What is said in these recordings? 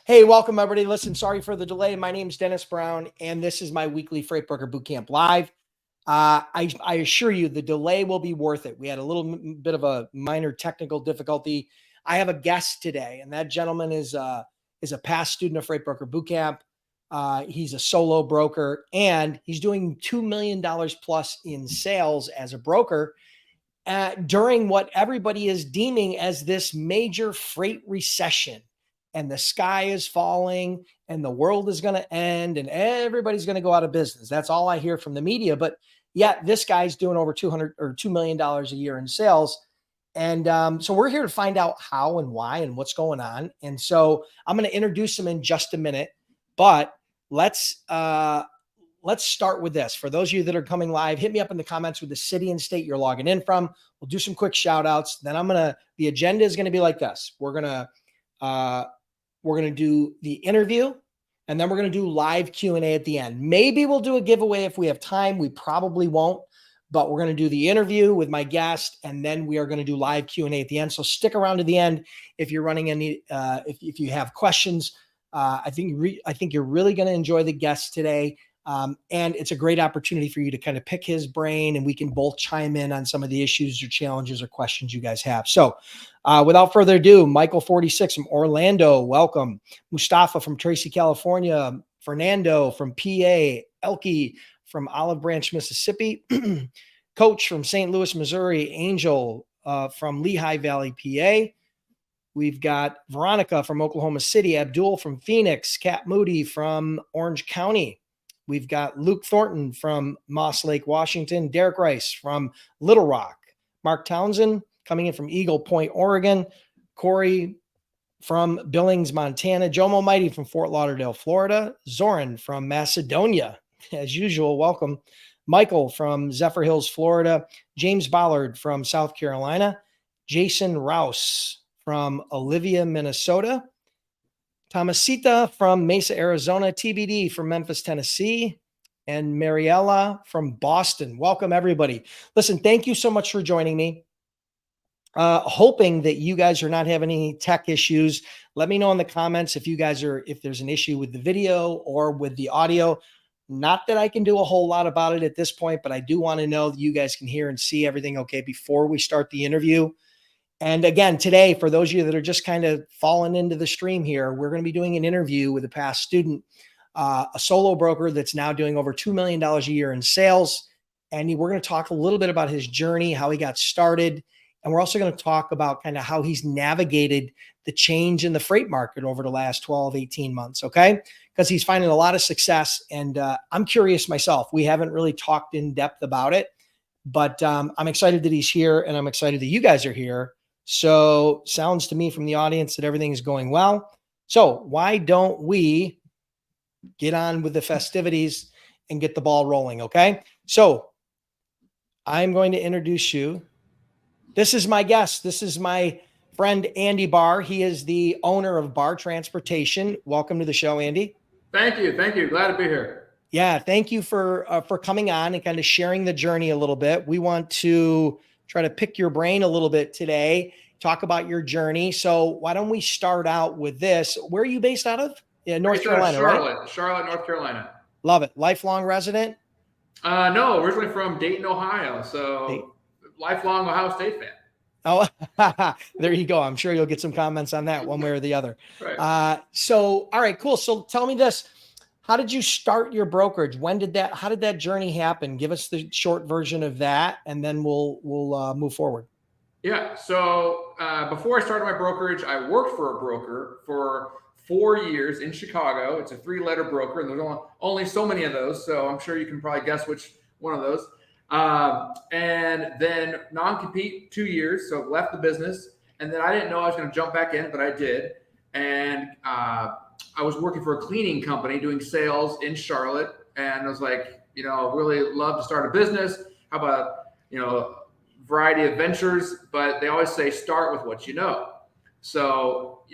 Hey, welcome everybody. Listen, sorry for the delay. My name is Dennis Brown, and this is my weekly Freight Broker Bootcamp Live. I assure you the delay will be worth it. We had a little bit of a minor technical difficulty. I have a guest today, and that gentleman is a past student of Freight Broker Bootcamp. He's a solo broker, and he's doing $2 million plus in sales as a broker during what everybody is deeming as this major freight recession. And the sky is falling and the world is going to end and everybody's going to go out of business. That's all I hear from the media. But yet this guy's doing over $2 million a year in sales. And so we're here to find out how and why and what's going on. And so I'm going to introduce him in just a minute, but let's start with this. For those of you that are coming live, hit me up in the comments with the city and state you're logging in from. We'll do some quick shout outs. Then the agenda is going to be like this. We're going to do the interview, and then we're going to do live Q&A at the end. Maybe we'll do a giveaway if we have time. We probably won't, but we're going to do the interview with my guest, and then we are going to do live Q&A at the end. So stick around to the end if you're running any, if you have questions. I think you're really going to enjoy the guest today. And it's a great opportunity for you to kind of pick his brain, and we can both chime in on some of the issues or challenges or questions you guys have. So without further ado, Michael 46 from Orlando, welcome. Mustafa from Tracy, California. Fernando from PA. Elke from Olive Branch, Mississippi. Coach from St. Louis, Missouri. Angel from Lehigh Valley, PA. We've got Veronica from Oklahoma City. Abdul from Phoenix. Kat Moody from Orange County. We've got Luke Thornton from Moss Lake, Washington. Derek Rice from Little Rock. Mark Townsend coming in from Eagle Point, Oregon. Corey from Billings, Montana. Jomo Mighty from Fort Lauderdale, Florida. Zoran from Macedonia. As usual, welcome. Michael from Zephyr Hills, Florida. James Ballard from South Carolina. Jason Rouse from Olivia, Minnesota. Tomasita from Mesa, Arizona. TBD from Memphis, Tennessee. And Mariella from Boston. Welcome, everybody. Listen, thank you so much for joining me. Hoping that you guys are not having any tech issues. Let me know in the comments if there's an issue with the video or with the audio. Not that I can do a whole lot about it at this point, but I do want to know that you guys can hear and see everything okay before we start the interview. And again, today, for those of you that are just kind of falling into the stream here, we're going to be doing an interview with a past student, a solo broker that's now doing over $2 million a year in sales. And we're going to talk a little bit about his journey, how he got started. And we're also going to talk about kind of how he's navigated the change in the freight market over the last 12, 18 months, okay? Because he's finding a lot of success. And I'm curious myself. We haven't really talked in depth about it, but I'm excited that he's here, and I'm excited that you guys are here. So sounds to me from the audience that everything is going well. So why don't we get on with the festivities and get the ball rolling, okay? So I'm going to introduce you. This is my guest. This is my friend, Andy Barr. He is the owner of Barr Transportation. Welcome to the show, Andy. Thank you. Thank you. Glad to be here. Yeah, thank you for coming on and kind of sharing the journey a little bit. We want to try to pick your brain a little bit today, talk about your journey. So why don't we start out with this? Where are you based out of? Yeah, North Carolina, right? Charlotte, North Carolina. Love it. Lifelong resident? No, originally from Dayton, Ohio. So lifelong Ohio State fan. Oh, there you go. I'm sure you'll get some comments on that one way or the other. Right. So, all right, cool. So tell me this. How did you start your brokerage? How did that journey happen? Give us the short version of that, and then we'll move forward. Yeah. So before I started my brokerage, I worked for a broker for 4 years in Chicago. It's a 3-letter broker, and there's only so many of those. So I'm sure you can probably guess which one of those. And then non-compete 2 years. So left the business, and then I didn't know I was going to jump back in, but I did. And I was working for a cleaning company doing sales in Charlotte. And I was like, really love to start a business. How about, variety of ventures, but they always say start with what you know. So,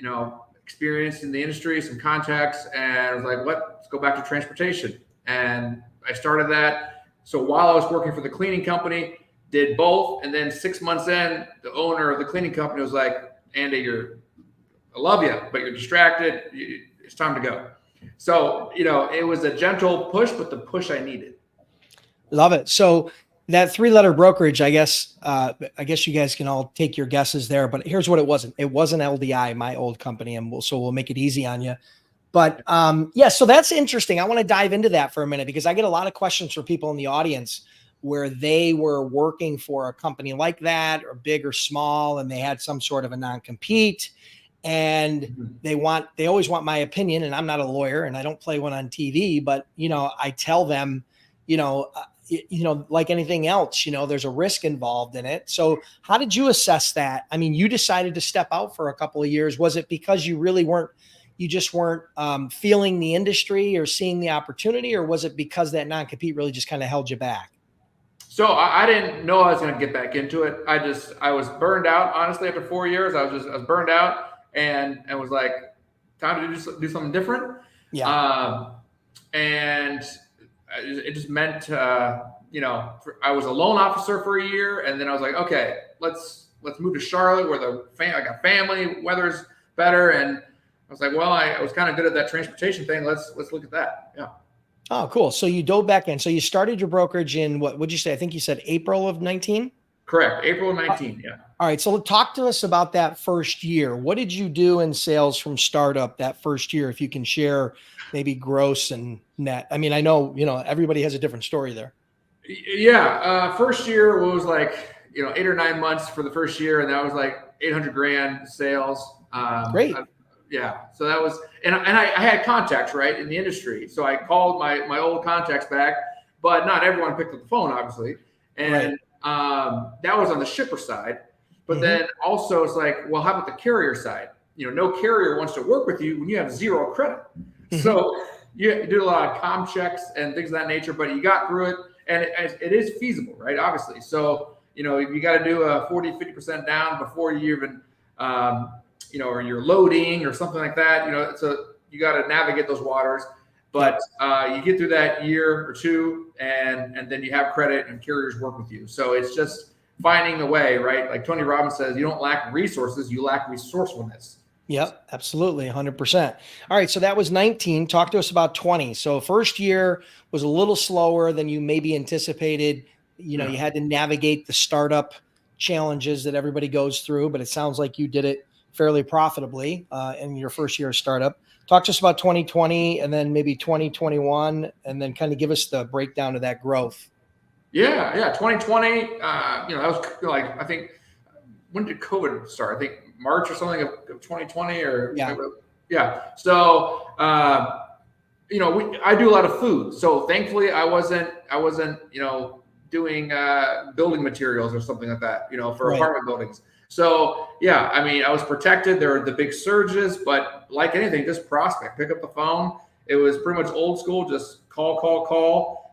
experience in the industry, some contacts, and I was like, let's go back to transportation. And I started that. So while I was working for the cleaning company, did both. And then 6 months in, the owner of the cleaning company was like, Andy, I love you, but you're distracted. it's time to go. So, it was a gentle push, but the push I needed. Love it. So that 3-letter brokerage, I guess you guys can all take your guesses there, but here's what it wasn't. It wasn't LDI, my old company. And we'll make it easy on you. But yeah, so that's interesting. I want to dive into that for a minute because I get a lot of questions from people in the audience where they were working for a company like that, or big or small, and they had some sort of a non-compete, and they always want my opinion. And I'm not a lawyer and I don't play one on TV, but I tell them, like anything else, there's a risk involved in it. So how did you assess that? I mean, you decided to step out for a couple of years. Was it because you just weren't feeling the industry or seeing the opportunity, or was it because that non-compete really just kind of held you back? So I didn't know I was going to get back into it. I was burned out. Honestly, after 4 years, I was burned out and was like, time to do something different. Yeah. And it just meant, I was a loan officer for a year, and then I was like, okay, let's move to Charlotte where I got family, weather's better, and I was like, well, I was kind of good at that transportation thing. Let's look at that. Yeah. Oh, cool. So you dove back in. So you started your brokerage in what would you say? I think you said April of 19. Correct. April of 19. Yeah. All right. So talk to us about that first year. What did you do in sales from startup that first year? If you can share maybe gross and net. I mean, I know, everybody has a different story there. Yeah. First year was like, 8 or 9 months for the first year. And that was like 800 grand sales. Great. Yeah. So that was, and I had contacts, right, in the industry. So I called my old contacts back, but not everyone picked up the phone, obviously. And that was on the shipper side. But then also it's like, well, how about the carrier side? No carrier wants to work with you when you have zero credit. So you do a lot of comm checks and things of that nature, but you got through it, and it is feasible, right? Obviously. So, you got to do a 40-50% down before you even, or you're loading or something like that. So you got to navigate those waters, but you get through that year or two, and then you have credit and carriers work with you. So it's just finding a way, right? Like Tony Robbins says, you don't lack resources, you lack resourcefulness. Yep, absolutely. 100%. All right. So that was 19. Talk to us about 20. So first year was a little slower than you maybe anticipated. You had to navigate the startup challenges that everybody goes through, but it sounds like you did it fairly profitably in your first year of startup. Talk to us about 2020 and then maybe 2021, and then kind of give us the breakdown of that growth. Yeah. 2020, that was like, I think, when did COVID start? I think March or something of 2020 or yeah. So, I do a lot of food. So thankfully I wasn't, doing building materials or something like that, for apartment buildings. So yeah, I mean, I was protected. There were the big surges, but like anything, just prospect, pick up the phone. It was pretty much old school, just call.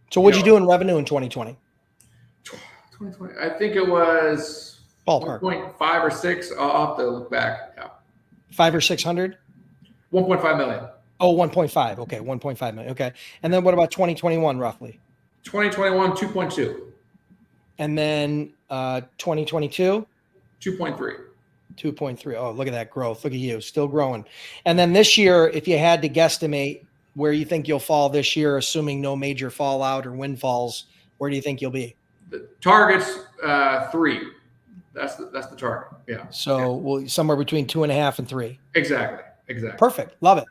So what'd you do in revenue in 2020? 2020, I think it was ballpark 1.5 or 6. I'll have to look back. Yeah. 500 or 600? 1.5 million. Oh, 1.5. Okay. 1.5 million. Okay. And then what about 2021 roughly? 2021, 2.2. And then 2022? 2.3. 2.3. Oh, look at that growth. Look at you, still growing. And then this year, if you had to guesstimate where you think you'll fall this year, assuming no major fallout or windfalls, where do you think you'll be? The target's 3. That's the target. Yeah. So we'll somewhere between 2.5 and 3. Exactly. Perfect. Love it.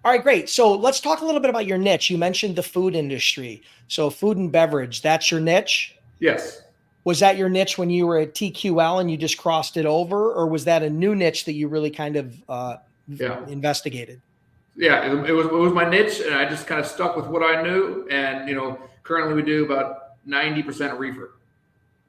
All right, great. So let's talk a little bit about your niche. You mentioned the food industry. So food and beverage, that's your niche? Yes. Was that your niche when you were at TQL and you just crossed it over, or was that a new niche that you really kind of investigated? Yeah, it was my niche, and I just kind of stuck with what I knew. And currently we do about 90% reefer.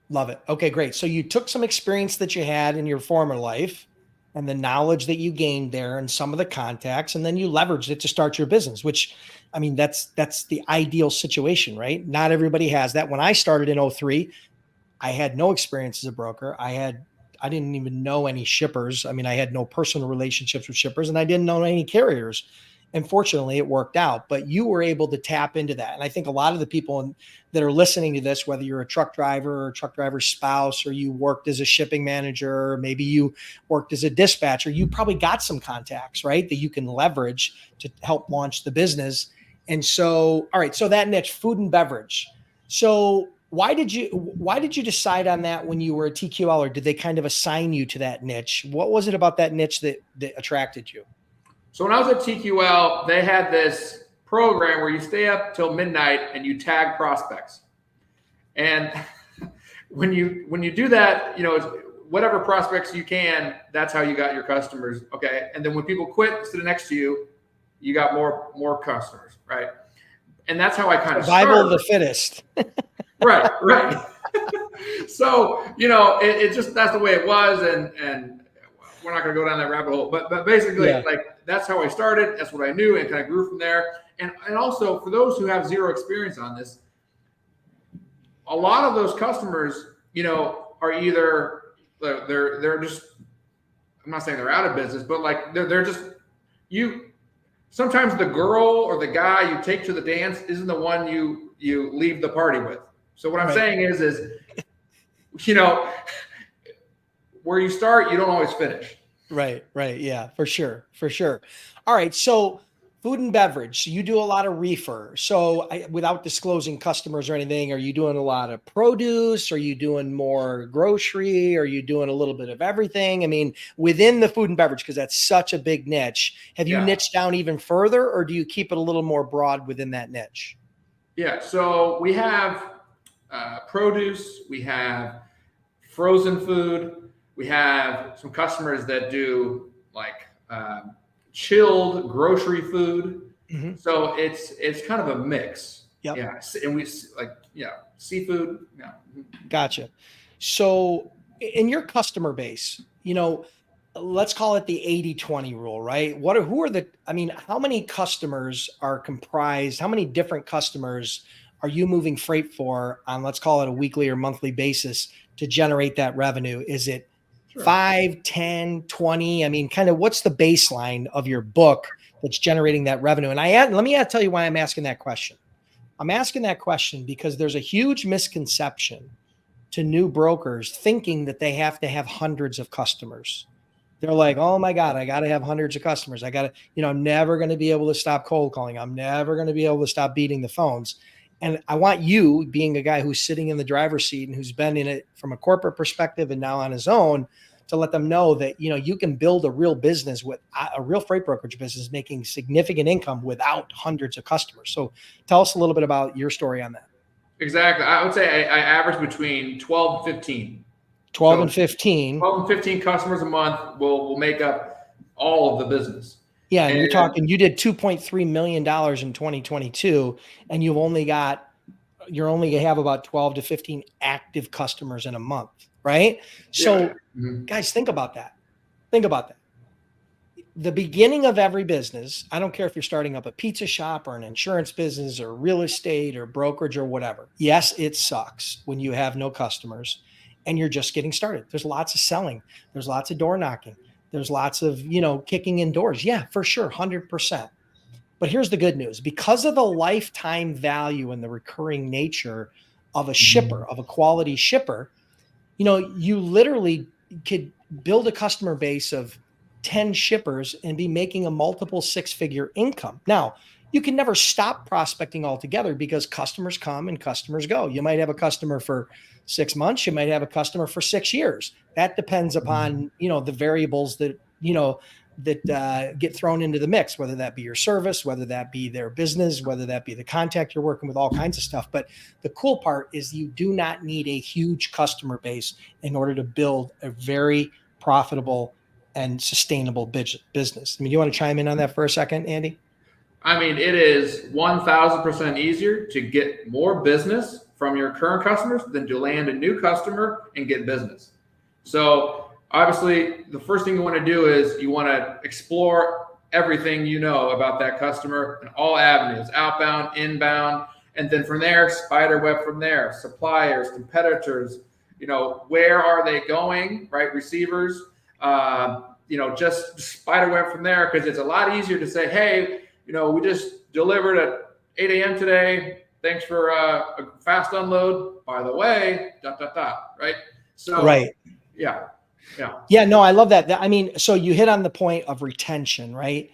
Love it. Okay, great. So you took some experience that you had in your former life and the knowledge that you gained there and some of the contacts, and then you leveraged it to start your business, which, I mean, that's the ideal situation, right? Not everybody has that. When I started in 2003, I had no experience as a broker. I didn't even know any shippers. I mean, I had no personal relationships with shippers, and I didn't know any carriers. And fortunately, it worked out. But you were able to tap into that. And I think a lot of the people that are listening to this, whether you're a truck driver or a truck driver's spouse, or you worked as a shipping manager, or maybe you worked as a dispatcher, you probably got some contacts, right, that you can leverage to help launch the business. And so, all right, so that niche, food and beverage. So why did you decide on that when you were a TQL, or did they kind of assign you to that niche? What was it about that niche that attracted you? So when I was at TQL, they had this program where you stay up till midnight and you tag prospects. And when you do that, it's whatever prospects you can, that's how you got your customers. Okay. And then when people quit sitting next to you, you got more customers, right? And that's how I kind of survival started. of the fittest. Right. So, it just, that's the way it was. And we're not going to go down that rabbit hole, but basically, like, that's how I started. That's what I knew, and kind of grew from there. And also, for those who have zero experience on this, a lot of those customers, are either they're just, I'm not saying they're out of business, but like they're just sometimes the girl or the guy you take to the dance isn't the one you leave the party with. So what I'm saying is where you start, you don't always finish. Right. Yeah, for sure. All right. So food and beverage, you do a lot of reefer. So without disclosing customers or anything, are you doing a lot of produce? Are you doing more grocery? Are you doing a little bit of everything? I mean, within the food and beverage, because that's such a big niche, have you niched down even further, or do you keep it a little more broad within that niche? Yeah. So we have produce, we have frozen food, we have some customers that do like chilled grocery food. Mm-hmm. So it's kind of a mix. Yep. Yeah. And we seafood. Yeah. Gotcha. So in your customer base, let's call it the 80-20 rule, right? How many customers are comprised? How many different customers are you moving freight for on, let's call it a weekly or monthly basis to generate that revenue? Is it 5, 10, 20? I mean, kind of what's the baseline of your book that's generating that revenue? And let me tell you why I'm asking that question. I'm asking that question because there's a huge misconception to new brokers thinking that they have to have hundreds of customers. They're like, oh my God, I got to have hundreds of customers. I'm never going to be able to stop cold calling. I'm never going to be able to stop beating the phones. And I want you, being a guy who's sitting in the driver's seat and who's been in it from a corporate perspective and now on his own, to let them know that, you can build a real business with a real freight brokerage business, making significant income without hundreds of customers. So tell us a little bit about your story on that. Exactly. I would say I average between 12 and 15. 12 and 15. 12 and 15 customers a month will make up all of the business. Yeah, and you're talking, you did $2.3 million in 2022, and you only have about 12 to 15 active customers in a month, right? So guys, think about that. The beginning of every business, I don't care if you're starting up a pizza shop or an insurance business or real estate or brokerage or whatever. Yes, it sucks when you have no customers and you're just getting started. There's lots of selling. There's lots of door knocking. There's lots of, kicking in doors. Yeah, for sure. 100%. But here's the good news. Because of the lifetime value and the recurring nature of a shipper, of a quality shipper, you literally could build a customer base of 10 shippers and be making a multiple 6-figure income. Now, you can never stop prospecting altogether because customers come and customers go. You might have a customer for 6 months. You might have a customer for 6 years. That depends upon, the variables that get thrown into the mix, whether that be your service, whether that be their business, whether that be the contact you're working with, all kinds of stuff. But the cool part is you do not need a huge customer base in order to build a very profitable and sustainable business. I mean, you want to chime in on that for a second, Andy? I mean, it is 1,000% easier to get more business from your current customers than to land a new customer and get business. So obviously, the first thing you want to do is you want to explore everything about that customer in all avenues, outbound, inbound, and then from there, spider web from there, suppliers, competitors, where are they going, right? Receivers, just spider web from there, because it's a lot easier to say, hey, we just delivered at 8 a.m. today. Thanks for a fast unload. By the way, ... right? So, Right. yeah. Yeah, no, I love that. I mean, so you hit on the point of retention, right?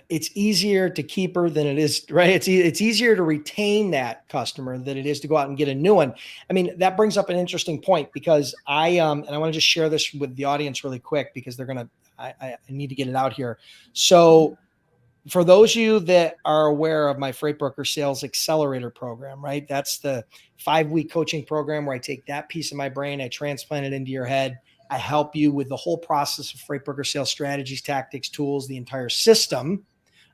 It's easier to keep her than it is, right? It's easier to retain that customer than it is to go out and get a new one. I mean, that brings up an interesting point because and I want to just share this with the audience really quick because I need to get it out here. So for those of you that are aware of my Freight Broker Sales Accelerator program, right? That's the 5-week coaching program where I take that piece of my brain, I transplant it into your head. I help you with the whole process of freight broker sales strategies, tactics, tools, the entire system,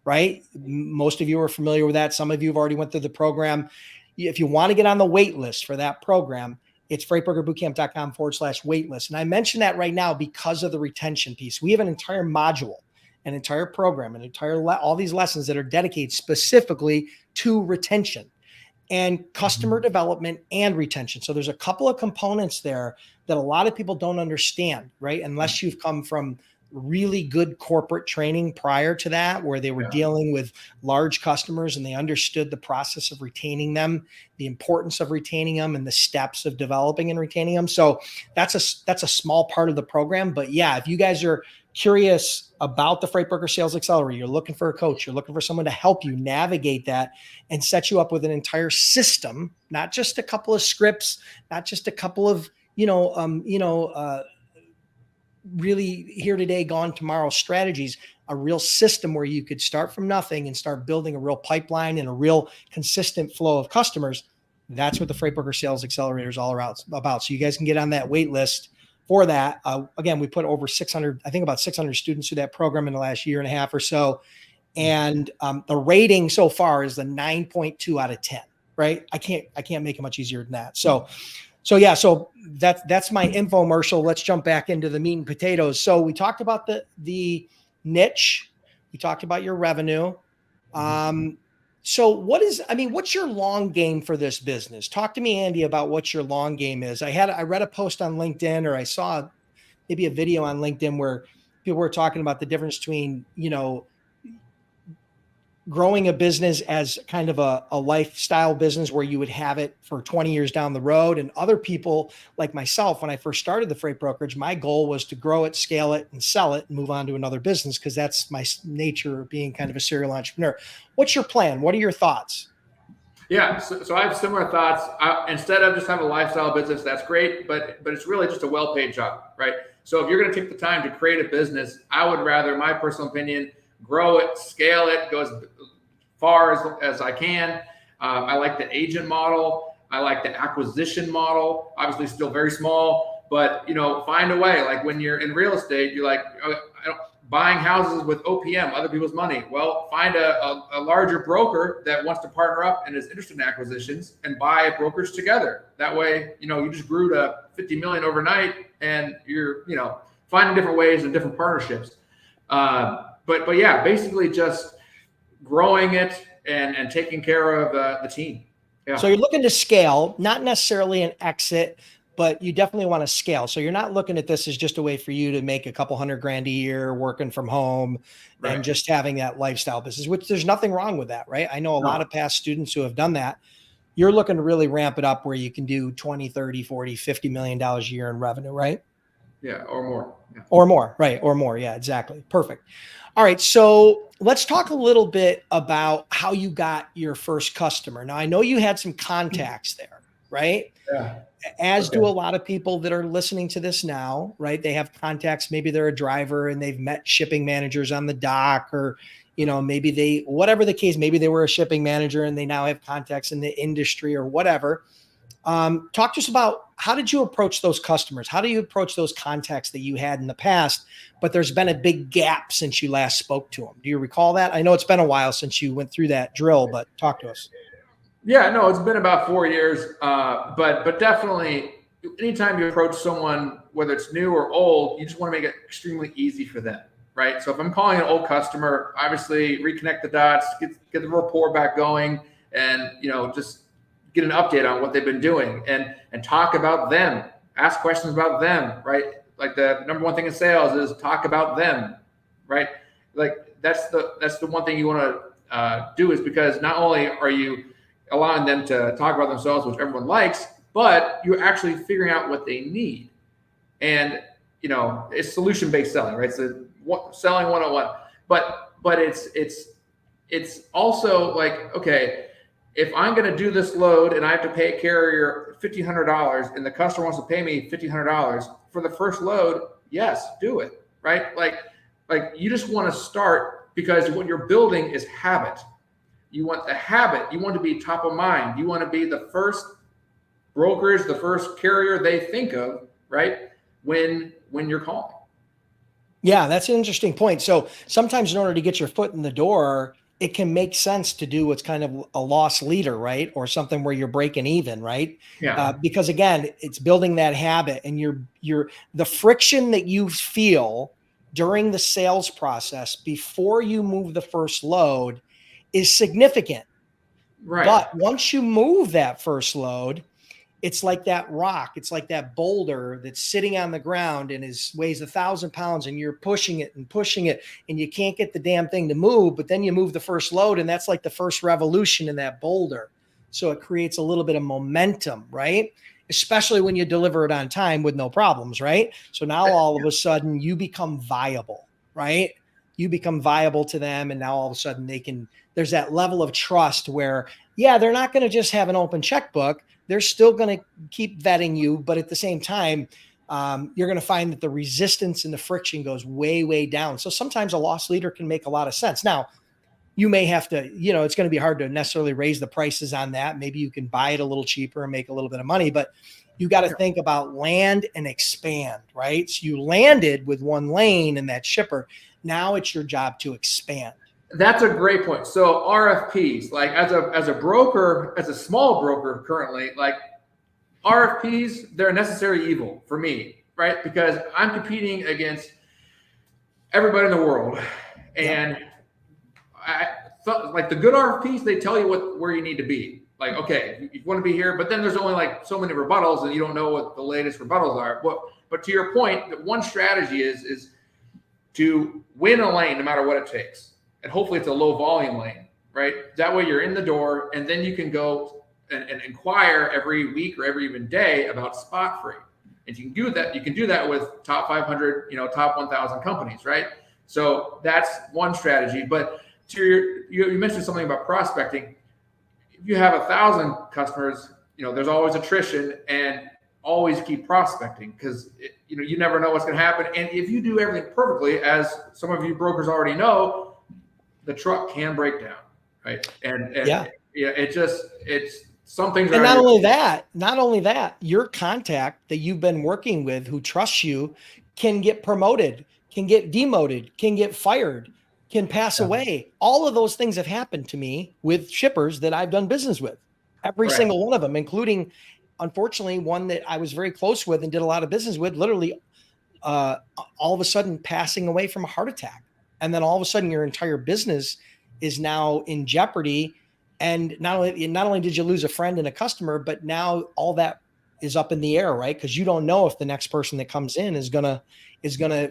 right? Most of you are familiar with that. Some of you have already went through the program. If you want to get on the wait list for that program, it's freightbrokerbootcamp.com/wait list. And I mention that right now because of the retention piece. We have an entire module, an entire program, all these lessons that are dedicated specifically to retention and customer development and retention. So there's a couple of components there that a lot of people don't understand, right? Unless you've come from really good corporate training prior to that, where they were dealing with large customers and they understood the process of retaining them, the importance of retaining them, and the steps of developing and retaining them. So that's a small part of the program. But yeah, if you guys are curious about the Freight Broker Sales Accelerator, you're looking for a coach, you're looking for someone to help you navigate that and set you up with an entire system, not just a couple of scripts, not just a couple of, really here today, gone tomorrow strategies, a real system where you could start from nothing and start building a real pipeline and a real consistent flow of customers. That's what the Freight Broker Sales Accelerator is all about. So you guys can get on that wait list for that. Again, we put over 600, I think about 600 students through that program in the last year and a half or so. And the rating so far is the 9.2 out of 10, right? I can't make it much easier than that. So that's my infomercial. Let's jump back into the meat and potatoes. So we talked about the niche. We talked about your revenue. So what's your long game for this business? Talk to me, Andy, about what your long game is. I read a post on LinkedIn, or I saw maybe a video on LinkedIn where people were talking about the difference between, growing a business as kind of a lifestyle business where you would have it for 20 years down the road. And other people like myself, when I first started the freight brokerage, my goal was to grow it, scale it, and sell it and move on to another business, because that's my nature of being kind of a serial entrepreneur. What's your plan? What are your thoughts? Yeah, so I have similar thoughts. Instead of just having a lifestyle business, that's great, but it's really just a well-paid job, right? So if you're going to take the time to create a business, I would rather, my personal opinion, grow it, scale it, go as far as I can. I like the agent model. I like the acquisition model. Obviously, still very small, but find a way. Like when you're in real estate, you're like buying houses with OPM, other people's money. Well, find a larger broker that wants to partner up and is interested in acquisitions, and buy brokers together. That way, you just grew to 50 million overnight, and you're finding different ways and different partnerships. But yeah, basically just growing it and taking care of the team. Yeah. So you're looking to scale, not necessarily an exit, but you definitely want to scale. So you're not looking at this as just a way for you to make a couple $100,000 a year working from home, right, and just having that lifestyle business, which there's nothing wrong with that, right? I know a lot of past students who have done that. You're looking to really ramp it up where you can do 20, 30, 40, $50 million a year in revenue, right? Yeah, or more. Yeah. Or more, right? Or more. Yeah, exactly. Perfect. All right. So let's talk a little bit about how you got your first customer. Now, I know you had some contacts there, right? Yeah. As do a lot of people that are listening to this now, right? They have contacts. Maybe they're a driver and they've met shipping managers on the dock, or, maybe whatever the case, maybe they were a shipping manager and they now have contacts in the industry or whatever. Talk to us about, how did you approach those customers? How do you approach those contacts that you had in the past, but there's been a big gap since you last spoke to them? Do you recall that? I know it's been a while since you went through that drill, but talk to us. Yeah, no, it's been about 4 years, but definitely anytime you approach someone, whether it's new or old, you just want to make it extremely easy for them, right? So if I'm calling an old customer, obviously reconnect the dots, get the rapport back going, and just get an update on what they've been doing, and talk about them, ask questions about them, right? Like the number one thing in sales is talk about them, right? Like that's the one thing you want to do is because not only are you allowing them to talk about themselves, which everyone likes, but you're actually figuring out what they need. And it's solution-based selling, right? So selling 101, but it's also like, okay, if I'm going to do this load and I have to pay a carrier $1,500 and the customer wants to pay me $1,500 for the first load, yes, do it, right? Like you just want to start, because what you're building is habit. You want the habit. You want to be top of mind. You want to be the first brokerage, the first carrier they think of, right? When you're calling. Yeah, that's an interesting point. So sometimes in order to get your foot in the door, it can make sense to do what's kind of a loss leader, right? Or something where you're breaking even, right? Yeah. Because again, it's building that habit, and the friction that you feel during the sales process before you move the first load is significant. Right. But once you move that first load, it's like that rock. It's like that boulder that's sitting on the ground and weighs 1,000 pounds, and you're pushing it and you can't get the damn thing to move. But then you move the first load, and that's like the first revolution in that boulder. So it creates a little bit of momentum, right? Especially when you deliver it on time with no problems, right? So now all of a sudden you become viable, right? You become viable to them. And now all of a sudden there's that level of trust where, yeah, they're not going to just have an open checkbook. They're still going to keep vetting you. But at the same time, you're going to find that the resistance and the friction goes way, way down. So sometimes a loss leader can make a lot of sense. Now, you may have to, it's going to be hard to necessarily raise the prices on that. Maybe you can buy it a little cheaper and make a little bit of money, but you got to think about land and expand, right? So you landed with one lane and that shipper. Now it's your job to expand. That's a great point. So RFPs, like as a broker, as a small broker currently, like RFPs, they're a necessary evil for me, right? Because I'm competing against everybody in the world. And I thought, like, the good RFPs, they tell you where you need to be. Like, okay, you want to be here, but then there's only like so many rebuttals and you don't know what the latest rebuttals are. But to your point, that one strategy is to win a lane no matter what it takes. And hopefully it's a low volume lane, right? That way you're in the door, and then you can go and inquire every week or every even day about spot freight. And you can do that with top 500, top 1,000 companies, right? So that's one strategy. But you mentioned something about prospecting. If you have 1,000 customers, there's always attrition, and always keep prospecting, because you never know what's going to happen. And if you do everything perfectly, as some of you brokers already know, the truck can break down, right? And it's some things. And not only that, your contact that you've been working with, who trusts you, can get promoted, can get demoted, can get fired, can pass away. All of those things have happened to me with shippers that I've done business with. Every single one of them, including, unfortunately, one that I was very close with and did a lot of business with, literally all of a sudden passing away from a heart attack. And then all of a sudden your entire business is now in jeopardy. And not only did you lose a friend and a customer, but now all that is up in the air, right? Because you don't know if the next person that comes in is gonna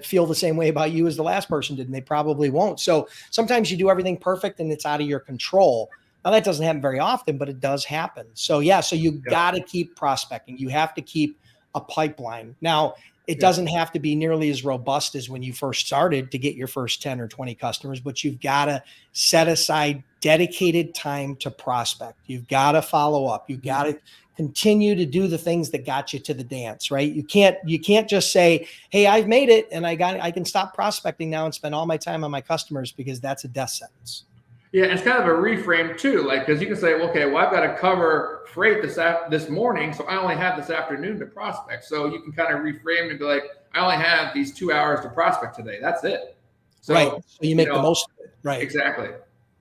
feel the same way about you as the last person did, and they probably won't. So sometimes you do everything perfect and it's out of your control. Now that doesn't happen very often, but it does happen. So so you got to keep prospecting. You have to keep a pipeline. Now, it doesn't have to be nearly as robust as when you first started to get your first 10 or 20 customers, but you've got to set aside dedicated time to prospect. You've got to follow up. You've got to continue to do the things that got you to the dance, right? You can't just say, hey, I've made it and I can stop prospecting now and spend all my time on my customers, because that's a death sentence. Yeah, it's kind of a reframe too, like, because you can say, okay, well, I've got to cover freight this morning, so I only have this afternoon to prospect. So you can kind of reframe and be like, I only have these 2 hours to prospect today. That's it. So, right. So you make the most of it. Right. Exactly.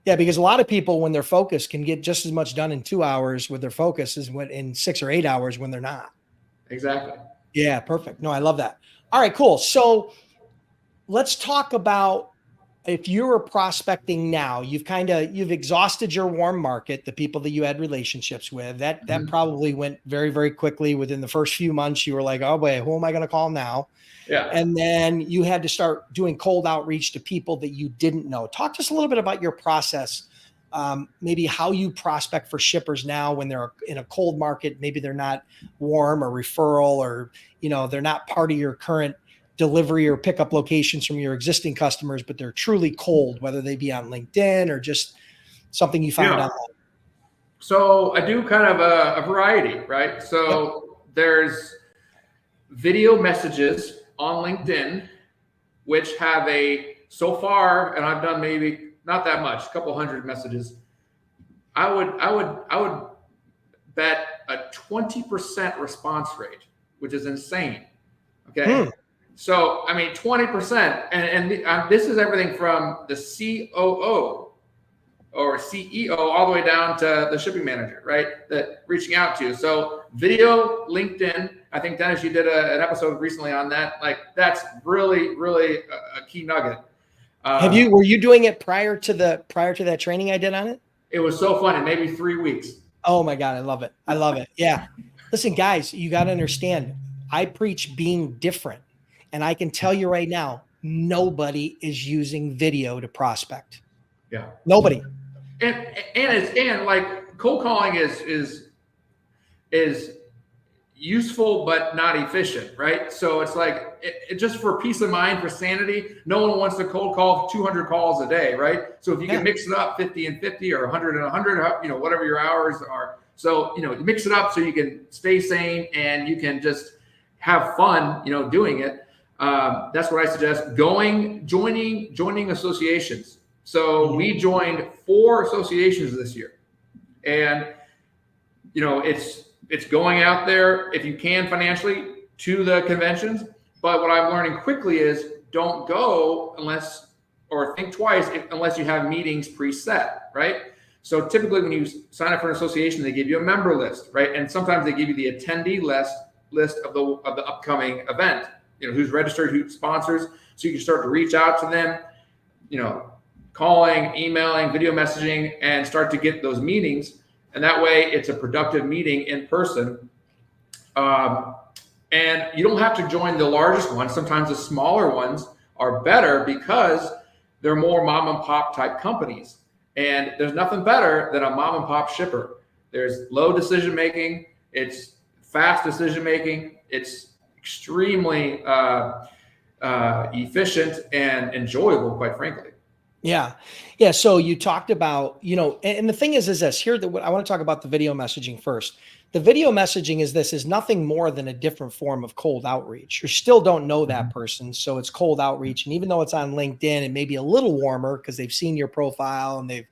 Yeah, because a lot of people, when they're focused, can get just as much done in 2 hours with their focus as in 6 or 8 hours when they're not. Exactly. Yeah, perfect. No, I love that. All right, cool. So let's talk about if you were prospecting now, you've exhausted your warm market, the people that you had relationships with. That probably went very, very quickly. Within the first few months, you were like, oh boy, who am I going to call now? Yeah. And then you had to start doing cold outreach to people that you didn't know. Talk to us a little bit about your process. Maybe how you prospect for shippers now when they're in a cold market. Maybe they're not warm or referral, or they're not part of your current delivery or pickup locations from your existing customers, but they're truly cold, whether they be on LinkedIn or just something you found online. So I do kind of a variety, right? So there's video messages on LinkedIn, which have so far, and I've done maybe not that much, a couple hundred messages. I would bet a 20% response rate, which is insane. Okay. So, I mean, 20%, and this is everything from the COO or CEO all the way down to the shipping manager, right? That reaching out to you. So video, LinkedIn, I think Dennis, you did an episode recently on that. Like that's really, really a key nugget. Were you doing it prior to that training I did on it? It was so fun. In maybe 3 weeks. Oh my God. I love it. I love it. Yeah. Listen, guys, you got to understand, I preach being different. And I can tell you right now, nobody is using video to prospect. Yeah. Nobody. And like cold calling is useful but not efficient, right? So it's like it just for peace of mind, for sanity. No one wants to cold call 200 calls a day, right? So if you can mix it up 50 and 50 or 100 and 100, whatever your hours are. So mix it up so you can stay sane and you can just have fun, doing it. That's what I suggest. Joining associations. So we joined 4 associations this year, and it's going out there if you can financially to the conventions. But what I'm learning quickly is don't go or think twice unless you have meetings preset, right? So typically when you sign up for an association, they give you a member list, right? And sometimes they give you the attendee list of the upcoming event. Who's registered, who sponsors, so you can start to reach out to them, calling, emailing, video messaging, and start to get those meetings. And that way it's a productive meeting in person. And you don't have to join the largest ones. Sometimes the smaller ones are better because they're more mom and pop type companies. And there's nothing better than a mom and pop shipper. There's low decision-making. It's fast decision-making. It's extremely efficient and enjoyable, quite frankly. Yeah. So you talked about, and the thing is this here, that I want to talk about the video messaging first. The video messaging is nothing more than a different form of cold outreach. You still don't know that person. So it's cold outreach. And even though it's on LinkedIn, it may be a little warmer because they've seen your profile and they've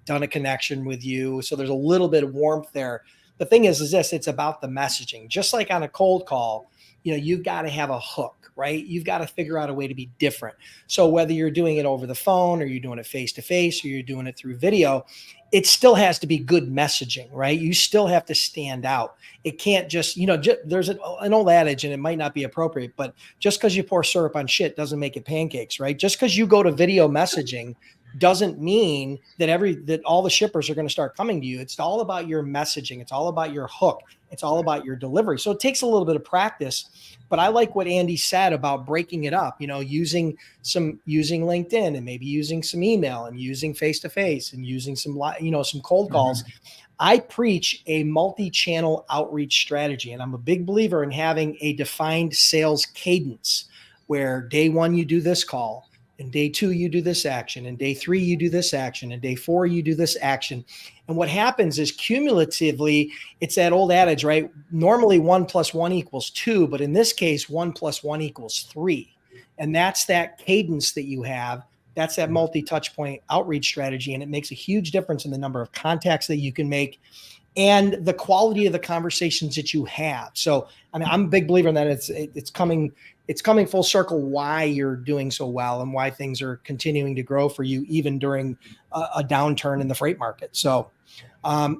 done a connection with you. So there's a little bit of warmth there. The thing is this, it's about the messaging. Just like on a cold call, you've got to have a hook, right? You've got to figure out a way to be different. So whether you're doing it over the phone or you're doing it face-to-face or you're doing it through video, it still has to be good messaging, right? You still have to stand out. It can't just, there's an old adage, and it might not be appropriate, but just because you pour syrup on shit doesn't make it pancakes, right? Just because you go to video messaging doesn't mean that all the shippers are going to start coming to you. It's all about your messaging. It's all about your hook. It's all about your delivery. So it takes a little bit of practice, but I like what Andy said about breaking it up, using LinkedIn and maybe using some email and using face-to-face and using some cold calls. I preach a multi-channel outreach strategy, and I'm a big believer in having a defined sales cadence where day 1, you do this call. And day 2, you do this action. And day 3, you do this action. And day 4, you do this action. And what happens is cumulatively, it's that old adage, right? Normally 1 + 1 = 2, but in this case, 1 + 1 = 3. And that's that cadence that you have. That's that multi-touch point outreach strategy. And it makes a huge difference in the number of contacts that you can make and the quality of the conversations that you have. So, I mean, I'm a big believer in that. It's coming full circle why you're doing so well and why things are continuing to grow for you, even during a downturn in the freight market. So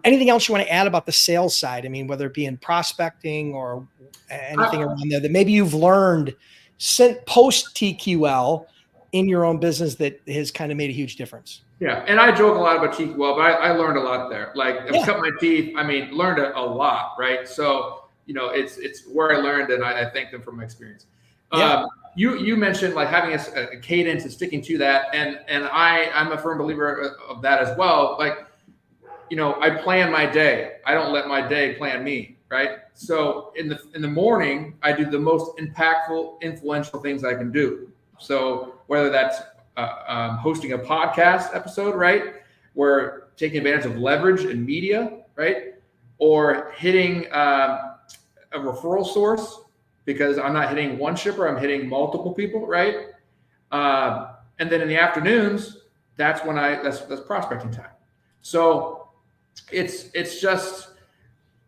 anything else you want to add about the sales side? I mean, whether it be in prospecting or anything around there that maybe you've learned since post TQL in your own business that has kind of made a huge difference? Yeah, and I joke a lot about Cheeky Well, but I learned a lot there. Like, I cut my teeth. I mean, learned a lot, right? So, it's where I learned, and I thank them for my experience. Yeah. You mentioned like having a cadence and sticking to that, and I'm a firm believer of that as well. Like, I plan my day. I don't let my day plan me, right? So in the morning, I do the most impactful, influential things I can do. So whether that's hosting a podcast episode, right? We're taking advantage of leverage in media, right? Or hitting a referral source, because I'm not hitting one shipper, I'm hitting multiple people, right? And then in the afternoons, that's when that's prospecting time. So it's just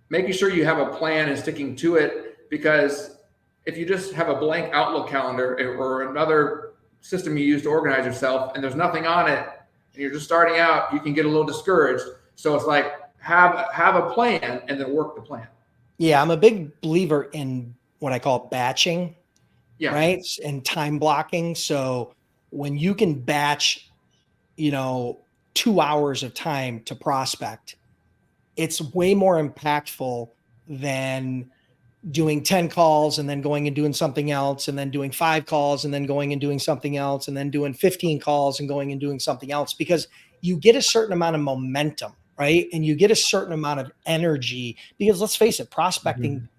making sure you have a plan and sticking to it, because if you just have a blank Outlook calendar or another system you use to organize yourself and there's nothing on it and you're just starting out, you can get a little discouraged. So it's like have a plan and then work the plan. Yeah, I'm a big believer in what I call batching, right? And time blocking. So when you can batch, 2 hours of time to prospect, it's way more impactful than doing 10 calls and then going and doing something else, and then doing 5 calls and then going and doing something else, and then doing 15 calls and going and doing something else, because you get a certain amount of momentum, right? And you get a certain amount of energy, because let's face it, prospecting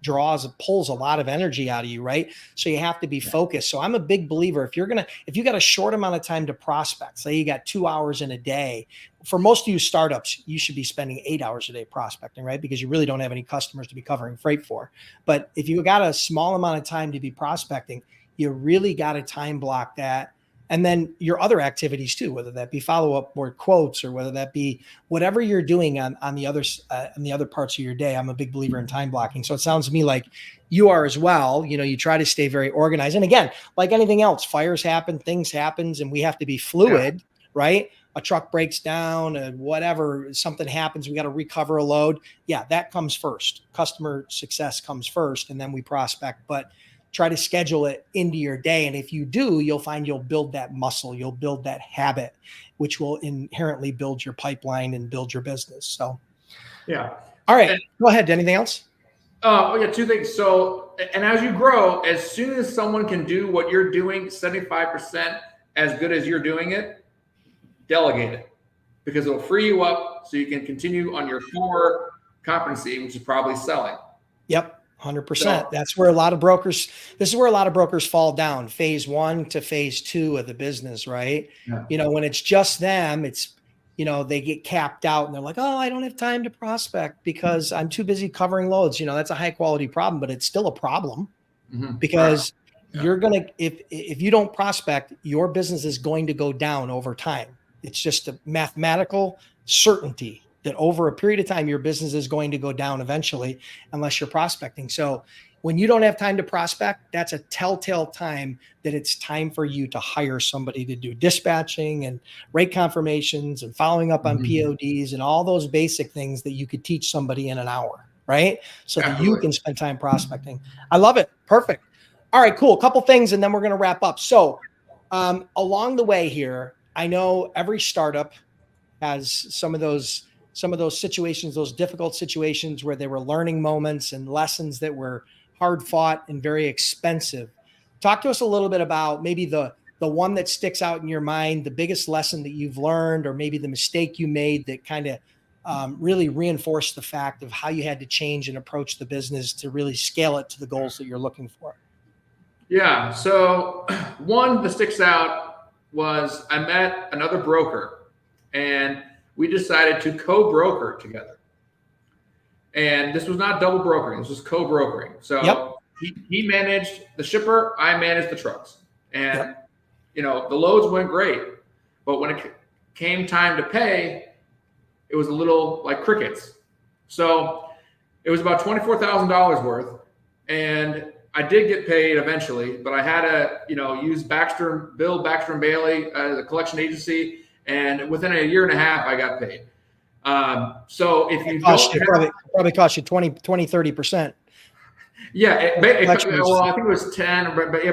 pulls a lot of energy out of you, right? So you have to be focused. So I'm a big believer, if you got a short amount of time to prospect, say you got 2 hours in a day, for most of you startups, you should be spending 8 hours a day prospecting, right? Because you really don't have any customers to be covering freight for. But if you got a small amount of time to be prospecting, you really got to time block that. And then your other activities too, whether that be follow-up or quotes, or whether that be whatever you're doing on the other parts of your day. I'm a big believer in time blocking. So it sounds to me like you are as well. You try to stay very organized. And again, like anything else, fires happen, things happens, and we have to be fluid, right? A truck breaks down, whatever, something happens, we got to recover a load. Yeah, that comes first. Customer success comes first, and then we prospect. But try to schedule it into your day. And if you do, you'll find you'll build that muscle, you'll build that habit, which will inherently build your pipeline and build your business. So, yeah. All right, go ahead. Anything else? Oh, yeah, 2 things. So, and as you grow, as soon as someone can do what you're doing 75% as good as you're doing it, delegate it, because it'll free you up so you can continue on your core competency, which is probably selling. Yep. 100%. That's where this is where a lot of brokers fall down, phase 1 to phase 2 of the business, right? Yeah. When it's just them, it's, they get capped out and they're like, oh, I don't have time to prospect because I'm too busy covering loads. That's a high quality problem, but it's still a problem because you're going to, if you don't prospect, your business is going to go down over time. It's just a mathematical certainty that over a period of time, your business is going to go down eventually unless you're prospecting. So when you don't have time to prospect, that's a telltale time that it's time for you to hire somebody to do dispatching and rate confirmations and following up on PODs and all those basic things that you could teach somebody in an hour, right? So that you can spend time prospecting. I love it. Perfect. All right, cool. A couple things, and then we're going to wrap up. So along the way here, I know every startup has some of those situations, those difficult situations where there were learning moments and lessons that were hard fought and very expensive. Talk to us a little bit about maybe the one that sticks out in your mind, the biggest lesson that you've learned, or maybe the mistake you made that kind of really reinforced the fact of how you had to change and approach the business to really scale it to the goals that you're looking for. Yeah. So one that sticks out was I met another broker, and we decided to co-broker together. And this was not double brokering. This was co-brokering. So he managed the shipper, I managed the trucks. And, the loads went great. But when it came time to pay, it was a little like crickets. So it was about $24,000 worth. And I did get paid eventually, but I had to, use Baxter and Bailey, the collection agency. And within a year and a half, I got paid. So if you probably cost you 30%. Yeah. Well, I think it was 10, but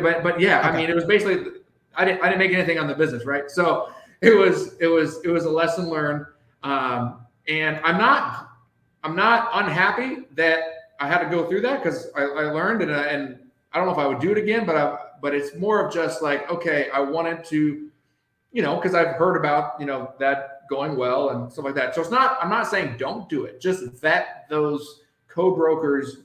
yeah, okay. I mean, it was basically I didn't make anything on the business, right? So it was a lesson learned. And I'm not unhappy that I had to go through that, because I learned, and I don't know if I would do it again, but it's more of just like, okay, I wanted to, because I've heard about, that going well and stuff like that. So I'm not saying don't do it. Just vet those co-brokers,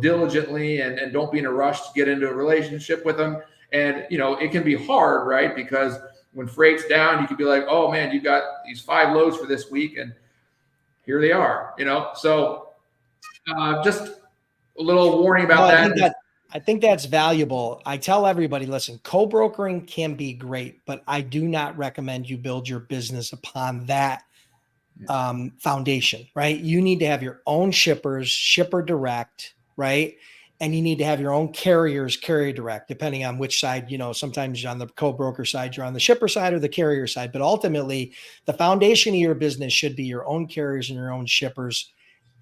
diligently, and don't be in a rush to get into a relationship with them. And, it can be hard, right? Because when freight's down, you could be like, oh man, you got these 5 loads for this week, and here they are, So just a little warning about that. I think that's valuable. I tell everybody, listen, co-brokering can be great, but I do not recommend you build your business upon that foundation, right? You need to have your own shippers, shipper direct, right? And you need to have your own carriers, carrier direct, depending on which side, sometimes on the co-broker side, you're on the shipper side or the carrier side. But ultimately, the foundation of your business should be your own carriers and your own shippers.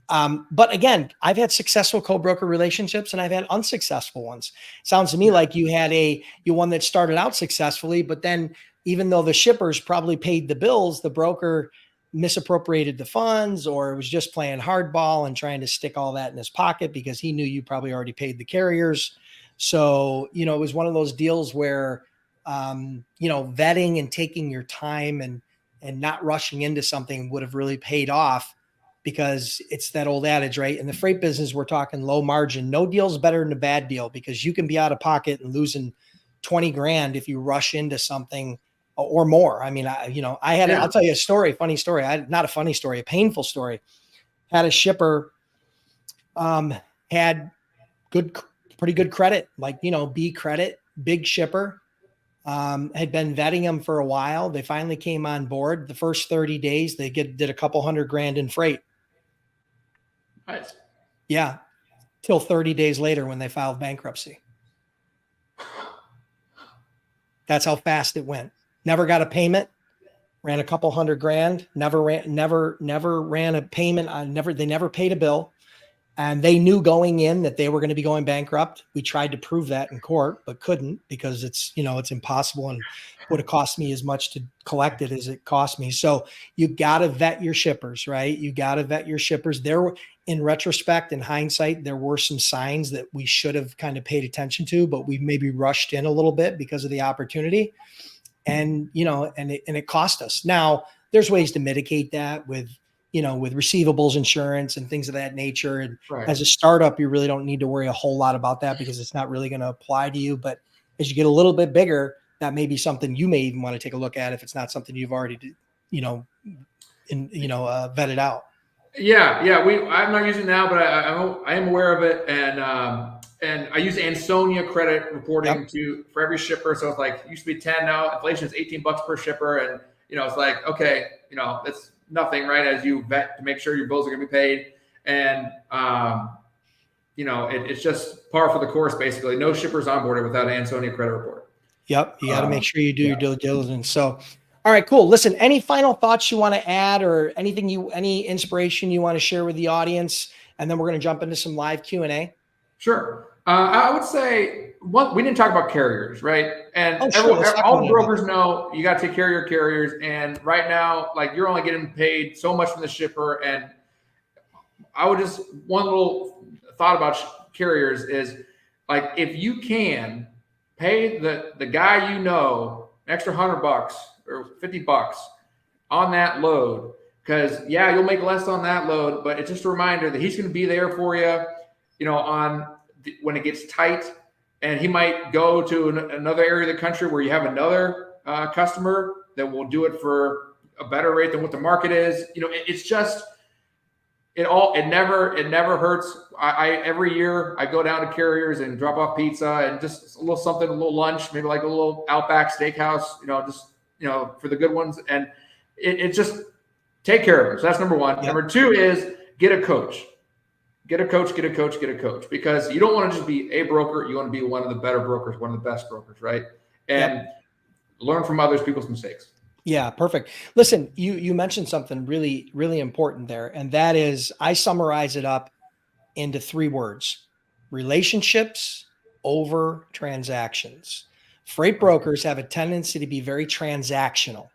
But again, I've had successful co-broker relationships and I've had unsuccessful ones. Sounds to me like you had you one that started out successfully, but then even though the shippers probably paid the bills, the broker misappropriated the funds, or was just playing hardball and trying to stick all that in his pocket because he knew you probably already paid the carriers. So, it was one of those deals where, vetting and taking your time and not rushing into something would have really paid off, because it's that old adage, right? In the freight business, we're talking low margin. No deal's better than a bad deal, because you can be out of pocket and losing 20 grand if you rush into something or more. I mean, I'll tell you a story, funny story. Not a funny story, a painful story. Had a shipper, had pretty good credit, like, B credit, big shipper, had been vetting him for a while. They finally came on board. The first 30 days, they did a couple $100,000 in freight. Nice. Yeah. Till 30 days later when they filed bankruptcy. That's how fast it went. Never got a payment, ran a couple $100,000, never ran a payment. They never paid a bill. And they knew going in that they were going to be going bankrupt. We tried to prove that in court, but couldn't, because it's impossible, and would have cost me as much to collect it as it cost me. So you got to vet your shippers, right? You got to vet your shippers. In retrospect, in hindsight, there were some signs that we should have kind of paid attention to, but we maybe rushed in a little bit because of the opportunity. And, it cost us. Now, there's ways to mitigate that with receivables insurance and things of that nature. And right. As a startup, you really don't need to worry a whole lot about that, because it's not really going to apply to you. But as you get a little bit bigger, that may be something you may even want to take a look at if it's not something you've already, vetted out. Yeah. I'm not using it now, but I am aware of it. And I use Ansonia credit reporting for every shipper. So it's like, it used to be 10, now inflation is $18 per shipper. And, it's like, okay, it's nothing, right? As you vet to make sure your bills are going to be paid. And, it's just par for the course, basically. No shippers onboarded without an Ansonia credit report. Yep. You got to make sure you do your due diligence. So, all right, cool. Listen, any final thoughts you want to add, or any inspiration you want to share with the audience? And then we're going to jump into some live Q&A. Sure. I would say we didn't talk about carriers, right? And all the brokers know you got to take care of your carriers. And right now, like, you're only getting paid so much from the shipper. And I would one little thought about carriers is, like, if you can pay the guy, an extra $100 or $50 on that load, because you'll make less on that load, but it's just a reminder that he's going to be there for you, when it gets tight. And he might go to another area of the country where you have another customer that will do it for a better rate than what the market is. It's just, it never hurts. Every year I go down to carriers and drop off pizza and just a little lunch, maybe like a little Outback Steakhouse, for the good ones. And it just take care of them. So that's number one. Yep. Number two is get a coach. Get a coach, because you don't want to just be a broker. You want to be one of the better brokers, one of the best brokers, right? And learn from others, people's mistakes. Yeah, perfect. Listen, you mentioned something really, really important there. And that is, I summarize it up into 3 words: relationships over transactions. Freight brokers have a tendency to be very transactional.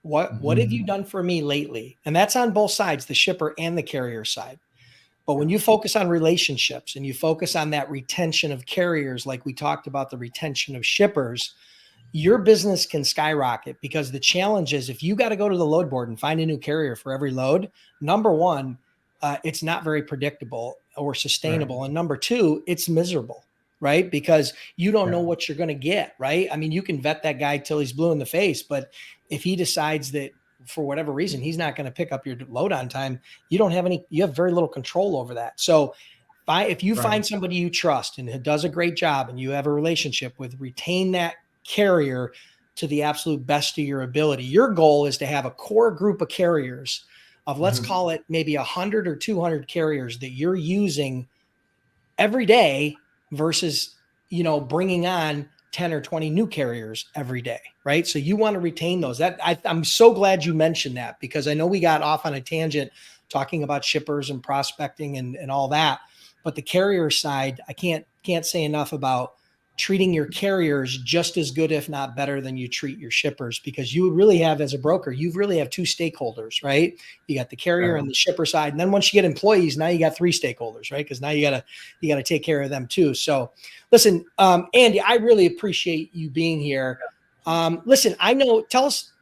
What have you done for me lately? And that's on both sides, the shipper and the carrier side. But when you focus on relationships and you focus on that retention of carriers, like we talked about the retention of shippers, your business can skyrocket, because the challenge is, if you got to go to the load board and find a new carrier for every load, number one, it's not very predictable or sustainable. Right. And number two, it's miserable, right? Because you don't know what you're going to get, right? I mean, you can vet that guy till he's blue in the face, but if he decides that for whatever reason he's not going to pick up your load on time, you have very little control over that. So if you find somebody you trust and does a great job and you have a relationship with, retain that carrier to the absolute best of your ability. Your goal is to have a core group of carriers of, let's call it maybe 100 or 200 carriers that you're using every day versus, bringing on 10 or 20 new carriers every day, right? So you want to retain those. I'm so glad you mentioned that, because I know we got off on a tangent talking about shippers and prospecting and all that, but the carrier side, I can't say enough about treating your carriers just as good, if not better, than you treat your shippers, because you really have, as a broker, you really have two stakeholders, right? You got the carrier and the shipper side. And then once you get employees, now you got three stakeholders, right? Because now you gotta take care of them too. So listen, Andy, I really appreciate you being here. Listen,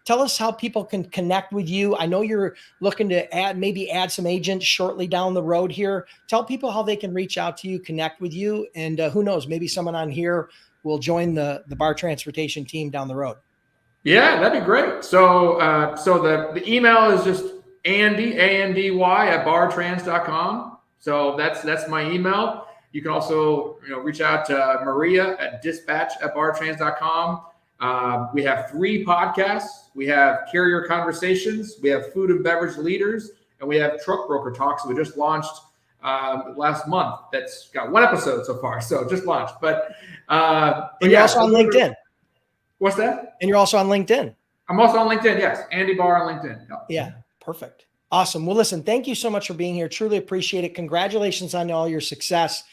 tell us how people can connect with you. I know you're looking to add some agents shortly down the road here. Tell people how they can reach out to you, connect with you, and who knows, maybe someone on here will join the bar transportation team down the road. Yeah, that'd be great. So the email is just Andy, ANDY at bartrans.com. So that's my email. You can also reach out to Maria at dispatch@bartrans.com. We have 3 podcasts. We have Carrier Conversations, we have Food and Beverage Leaders, and we have Truck Broker Talks. We just launched last month. That's got 1 episode so far, so just launched. But you're also on LinkedIn. What's that? And you're also on LinkedIn. I'm also on LinkedIn. Yes, Andy Barr on LinkedIn. Yeah, perfect. Awesome. Well, listen, thank you so much for being here. Truly appreciate it. Congratulations on all your success.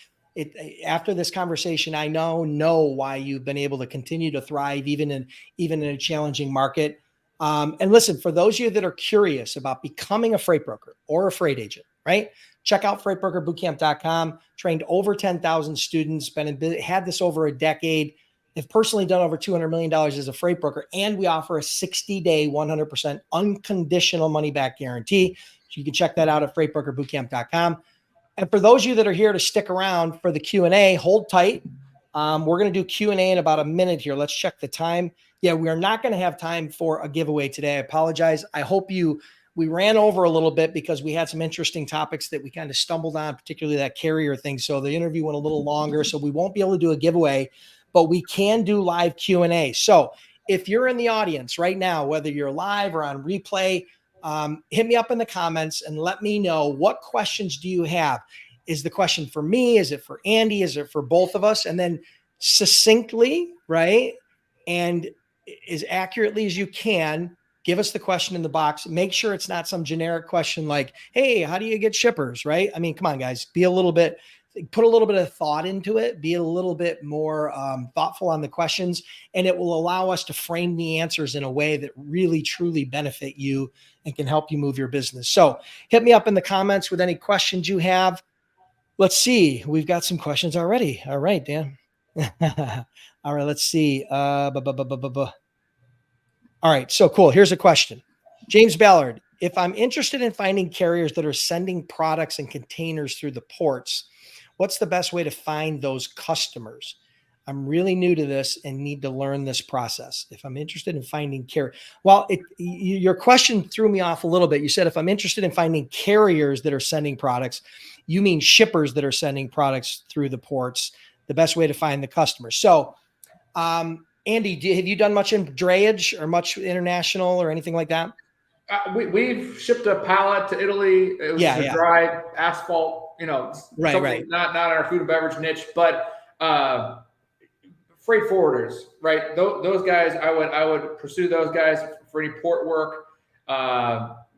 After this conversation, I know why you've been able to continue to thrive even in a challenging market. And listen, for those of you that are curious about becoming a freight broker or a freight agent, right? Check out freightbrokerbootcamp.com. Trained over 10,000 students, had this over a decade. Have personally done over $200 million as a freight broker, and we offer a 60-day, 100% unconditional money-back guarantee. So you can check that out at freightbrokerbootcamp.com. And for those of you that are here to stick around for the Q&A, hold tight. We're going to do Q&A in about a minute here. Let's check the time. Yeah, we are not going to have time for a giveaway today. I apologize. I hope we ran over a little bit because we had some interesting topics that we kind of stumbled on, particularly that carrier thing. So the interview went a little longer, so we won't be able to do a giveaway, but we can do live Q&A. So if you're in the audience right now, whether you're live or on replay, hit me up in the comments and let me know, what questions do you have? Is the question for me? Is it for Andy? Is it for both of us? And then succinctly, right, and as accurately as you can, give us the question in the box. Make sure it's not some generic question like, hey, how do you get shippers, right? I mean, come on, guys, put a little bit of thought into it, be a little bit more thoughtful on the questions, and it will allow us to frame the answers in a way that really, truly benefit you and can help you move your business. So hit me up in the comments with any questions you have. Let's see. We've got some questions already. All right, Dan. All right, let's see. All right, so cool. Here's a question. James Ballard, if I'm interested in finding carriers that are sending products and containers through the ports, what's the best way to find those customers? I'm really new to this and need to learn this process. If I'm interested in finding carriers, well, your question threw me off a little bit. You said, if I'm interested in finding carriers that are sending products, you mean shippers that are sending products through the ports, the best way to find the customers. So, Andy, have you done much in drayage or much international or anything like that? We've shipped a pallet to Italy. It was a dry asphalt, right. Not our food and beverage niche, but freight forwarders, right? Those guys, I would pursue those guys for any port work,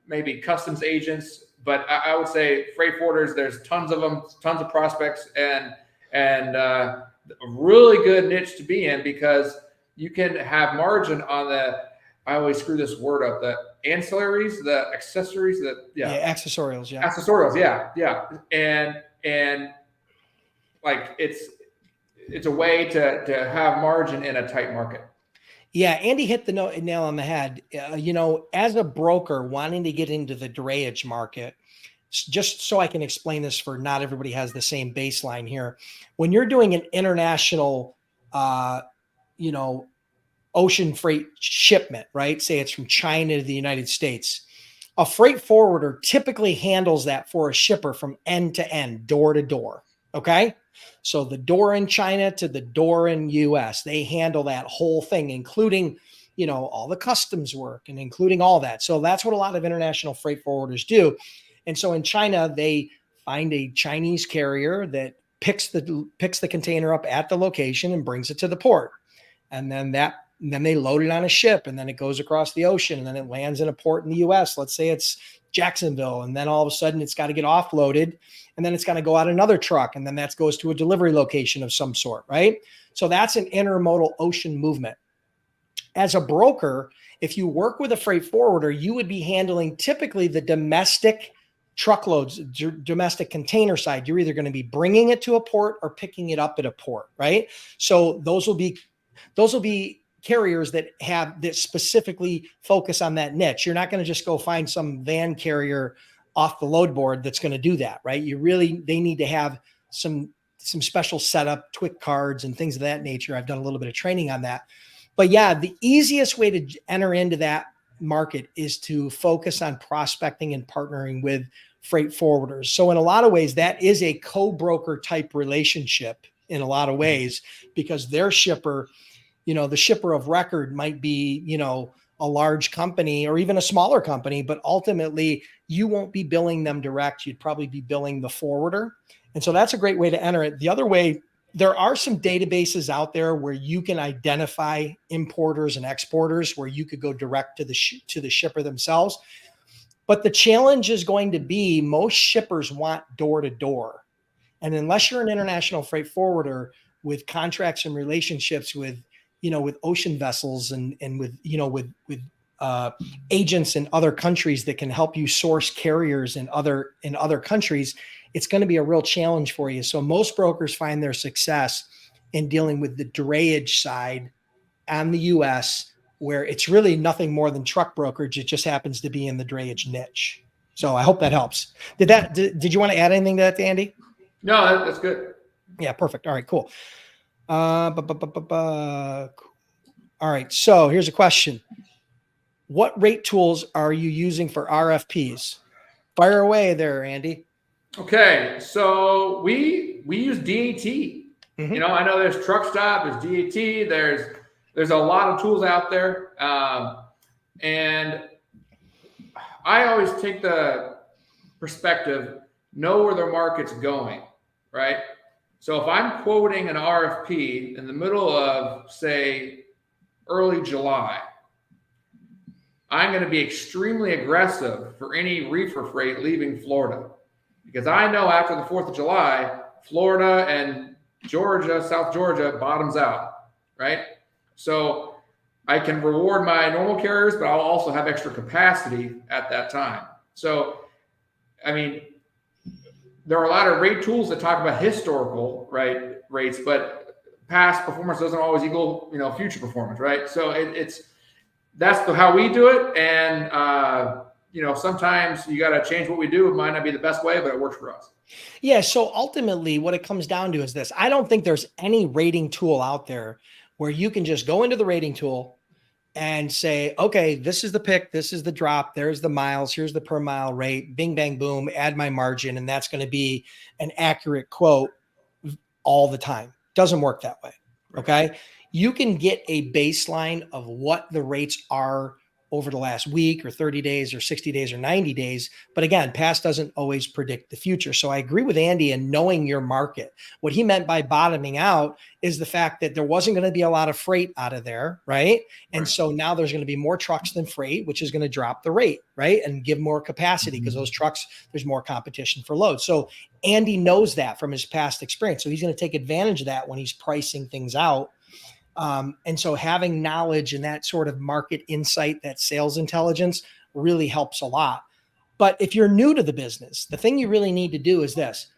maybe customs agents, but I would say freight forwarders. There's tons of them, tons of prospects, and a really good niche to be in, because you can have margin on I always screw this word up, the ancillaries, the accessories, accessorials, accessorials, yeah. And like it's a way to have margin in a tight market. Yeah, Andy hit the nail on the head. As a broker wanting to get into the drayage market, just so I can explain this for not everybody has the same baseline here. When you're doing an international, ocean freight shipment, right? Say it's from China to the United States. A freight forwarder typically handles that for a shipper from end to end, door to door. Okay. So the door in China to the door in US, they handle that whole thing, including, all the customs work and including all that. So that's what a lot of international freight forwarders do. And so in China, they find a Chinese carrier that picks the container up at the location and brings it to the port. And then they load it on a ship, and then it goes across the ocean, and then it lands in a port in the US. Let's say it's Jacksonville. And then all of a sudden it's got to get offloaded, and then it's got to go out another truck. And then that goes to a delivery location of some sort, right? So that's an intermodal ocean movement. As a broker, if you work with a freight forwarder, you would be handling typically the domestic truckloads, domestic container side. You're either going to be bringing it to a port or picking it up at a port, right? So those will be carriers that specifically focus on that niche. You're not going to just go find some van carrier off the load board that's going to do that, right? They need to have some special setup, TWIC cards and things of that nature. I've done a little bit of training on that. But yeah, the easiest way to enter into that market is to focus on prospecting and partnering with freight forwarders. So in a lot of ways, that is a co-broker type relationship in a lot of ways, because their shipper, the shipper of record might be, a large company or even a smaller company, but ultimately you won't be billing them direct. You'd probably be billing the forwarder. And so that's a great way to enter it. The other way, there are some databases out there where you can identify importers and exporters, where you could go direct to the shipper themselves. But the challenge is going to be most shippers want door to door. And unless you're an international freight forwarder with contracts and relationships with ocean vessels and with agents in other countries that can help you source carriers in other countries, it's going to be a real challenge for you. So most brokers find their success in dealing with the drayage side and the US, where it's really nothing more than truck brokerage. It just happens to be in the drayage niche. So I hope that helps. Did you want to add anything to that, Andy? No, that's good. Yeah, perfect. All right, cool. All right. So here's a question. What rate tools are you using for RFPs? Fire away there, Andy. Okay. So we use DAT. Mm-hmm. I know there's Truck Stop, there's DAT, there's a lot of tools out there. And I always take the perspective, know where the market's going, right? So if I'm quoting an RFP in the middle of, say, early July, I'm going to be extremely aggressive for any reefer freight leaving Florida, because I know after the 4th of July, Florida and Georgia, South Georgia bottoms out, right? So I can reward my normal carriers, but I'll also have extra capacity at that time. So, I mean, there are a lot of rate tools that talk about historical rates, but past performance doesn't always equal future performance, right? So that's how we do it, and sometimes you got to change what we do. It might not be the best way, but it works for us. Yeah. So ultimately, what it comes down to is this: I don't think there's any rating tool out there where you can just go into the rating tool and say, okay, this is the pick, this is the drop, there's the miles, here's the per mile rate, bing, bang, boom, add my margin. And that's going to be an accurate quote all the time. Doesn't work that way. Okay. You can get a baseline of what the rates are over the last week or 30 days or 60 days or 90 days. But again, past doesn't always predict the future. So I agree with Andy in knowing your market. What he meant by bottoming out is the fact that there wasn't going to be a lot of freight out of there, right? And so now there's going to be more trucks than freight, which is going to drop the rate, right? And give more capacity, because those trucks, there's more competition for load. So Andy knows that from his past experience. So he's going to take advantage of that when he's pricing things out. And so having knowledge and that sort of market insight, that sales intelligence really helps a lot. But if you're new to the business, the thing you really need to do is this.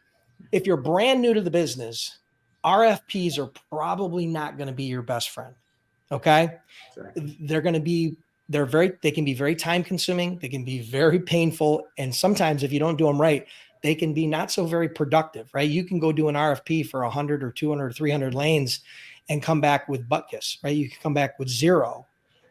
If you're brand new to the business, RFPs are probably not going to be your best friend. Okay. Exactly. They can be very time consuming. They can be very painful. And sometimes if you don't do them right, they can be not so very productive, right? You can go do an RFP for 100 or 200 or 300 lanes and come back with butt kiss, right? You can come back with zero.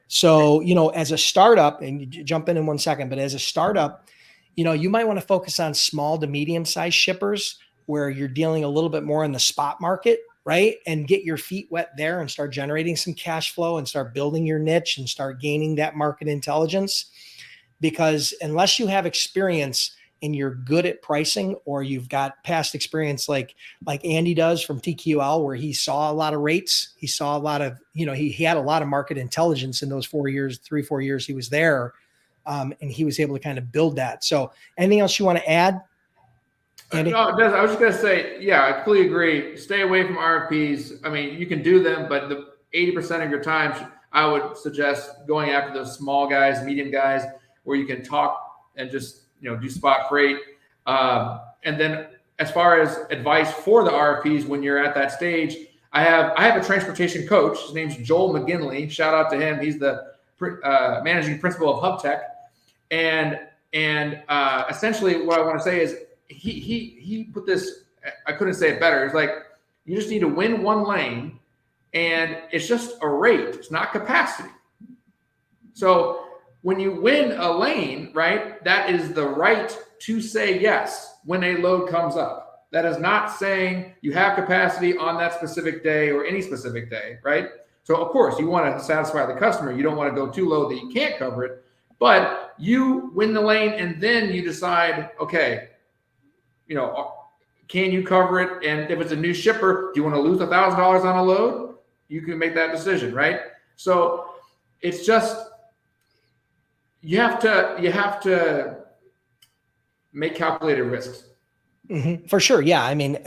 So, as a startup, and you jump in 1 second, but as a startup, you might want to focus on small to medium sized shippers where you're dealing a little bit more in the spot market, right? And get your feet wet there and start generating some cash flow and start building your niche and start gaining that market intelligence. Because unless you have experience and you're good at pricing, or you've got past experience like Andy does from TQL, where he saw a lot of rates, he saw a lot of, he had a lot of market intelligence in those 4 years, 3-4 years he was there. And he was able to kind of build that. So anything else you want to add, Andy? No, it does. I was just going to say, yeah, I completely agree. Stay away from RFPs. I mean, you can do them, but the 80% of your time, I would suggest going after those small guys, medium guys, where you can talk and just, do spot freight. And then as far as advice for the RFPs, when you're at that stage, I have a transportation coach. His name's Joel McGinley. Shout out to him. He's the managing principal of HubTech. And essentially what I want to say is he put this, I couldn't say it better. It's like, you just need to win one lane, and it's just a rate. It's not capacity. So when you win a lane, right, that is the right to say yes when a load comes up. That is not saying you have capacity on that specific day or any specific day, right? So of course you want to satisfy the customer. You don't want to go too low that you can't cover it, but you win the lane and then you decide, okay, can you cover it? And if it's a new shipper, do you want to lose $1,000 on a load? You can make that decision, right? So it's just, you have to make calculated risks. Mm-hmm. For sure. Yeah. I mean,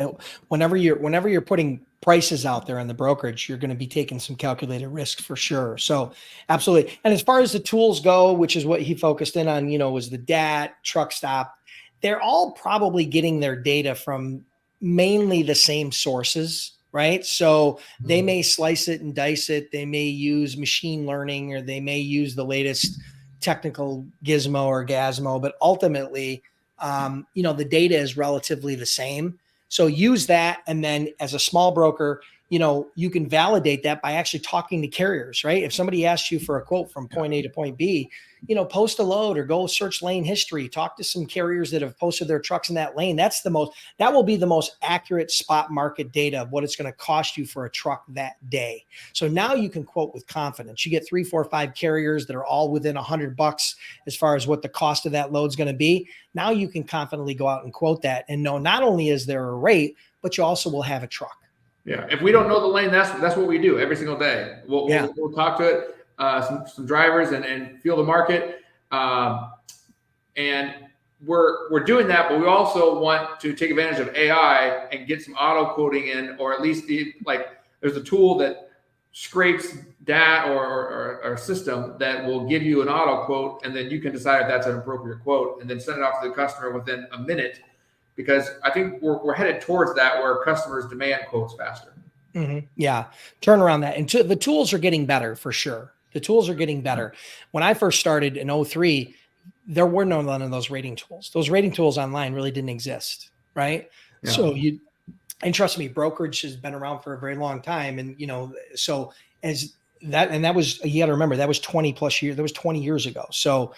whenever you're putting prices out there in the brokerage, you're going to be taking some calculated risk for sure. So absolutely. And as far as the tools go, which is what he focused in on, was the DAT, truck stop, they're all probably getting their data from mainly the same sources, right? So they may slice it and dice it. They may use machine learning, or they may use the latest technical gizmo or gazmo, but ultimately, the data is relatively the same. So use that. And then as a small broker, you can validate that by actually talking to carriers, right? If somebody asks you for a quote from point A to point B, post a load or go search lane history, talk to some carriers that have posted their trucks in that lane. That will be the most accurate spot market data of what it's going to cost you for a truck that day. So now you can quote with confidence. You get 3, 4, 5 carriers that are all within $100 as far as what the cost of that load is going to be. Now you can confidently go out and quote that and know not only is there a rate, but you also will have a truck. Yeah, if we don't know the lane, that's what we do every single day. We'll talk to it, some drivers, and feel the market, and we're doing that. But we also want to take advantage of AI and get some auto quoting in, or at least there's a tool that scrapes data or a system that will give you an auto quote, and then you can decide if that's an appropriate quote, and then send it off to the customer within a minute. Because I think we're headed towards that, where customers demand quotes faster. Mm-hmm. Yeah. Turn around that. And the tools are getting better for sure. The tools are getting better. When I first started in 2003, there were none of those rating tools. Those rating tools online really didn't exist. Right. Yeah. So and trust me, brokerage has been around for a very long time. And, so that was, you got to remember, that was 20 plus years. That was 20 years ago. So,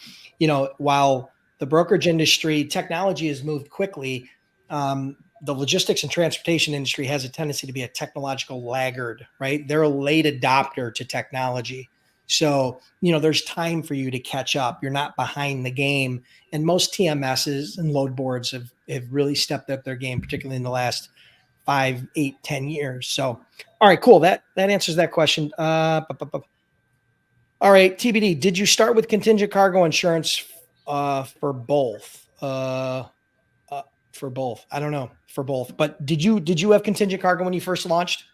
while the brokerage industry technology has moved quickly, the logistics and transportation industry has a tendency to be a technological laggard, right? They're a late adopter to technology. So, there's time for you to catch up. You're not behind the game. And most TMSs and load boards have really stepped up their game, particularly in the last 5, 8, 10 years. So, all right, cool. That answers that question. All right, TBD, did you start with contingent cargo insurance for both? For both. I don't know, for both. But did you have contingent cargo when you first launched?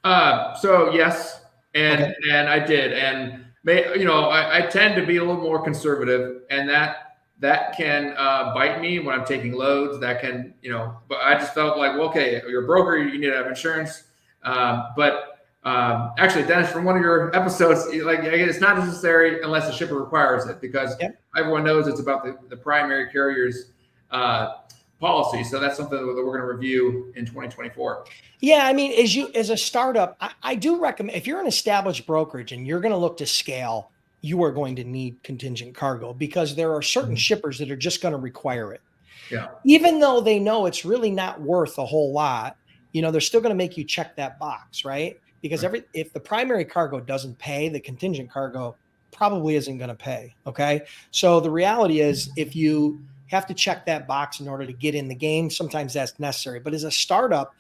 So yes. Okay. And I did, and I tend to be a little more conservative, and that can bite me when I'm taking loads. That can, but I just felt like, well, okay, you're a broker, you need to have insurance. But actually, Dennis, from one of your episodes, like, it's not necessary unless the shipper requires it, because Yep. everyone knows it's about the primary carrier's policy. So that's something that we're going to review in 2024. Yeah, I mean, as a startup, I do recommend, if you're an established brokerage and you're going to look to scale, you are going to need contingent cargo, because there are certain shippers that are just going to require it. Yeah. Even though they know it's really not worth a whole lot, they're still going to make you check that box, right? Because if the primary cargo doesn't pay, the contingent cargo probably isn't going to pay. Okay. So the reality is, if you have to check that box in order to get in the game, sometimes that's necessary. But as a startup,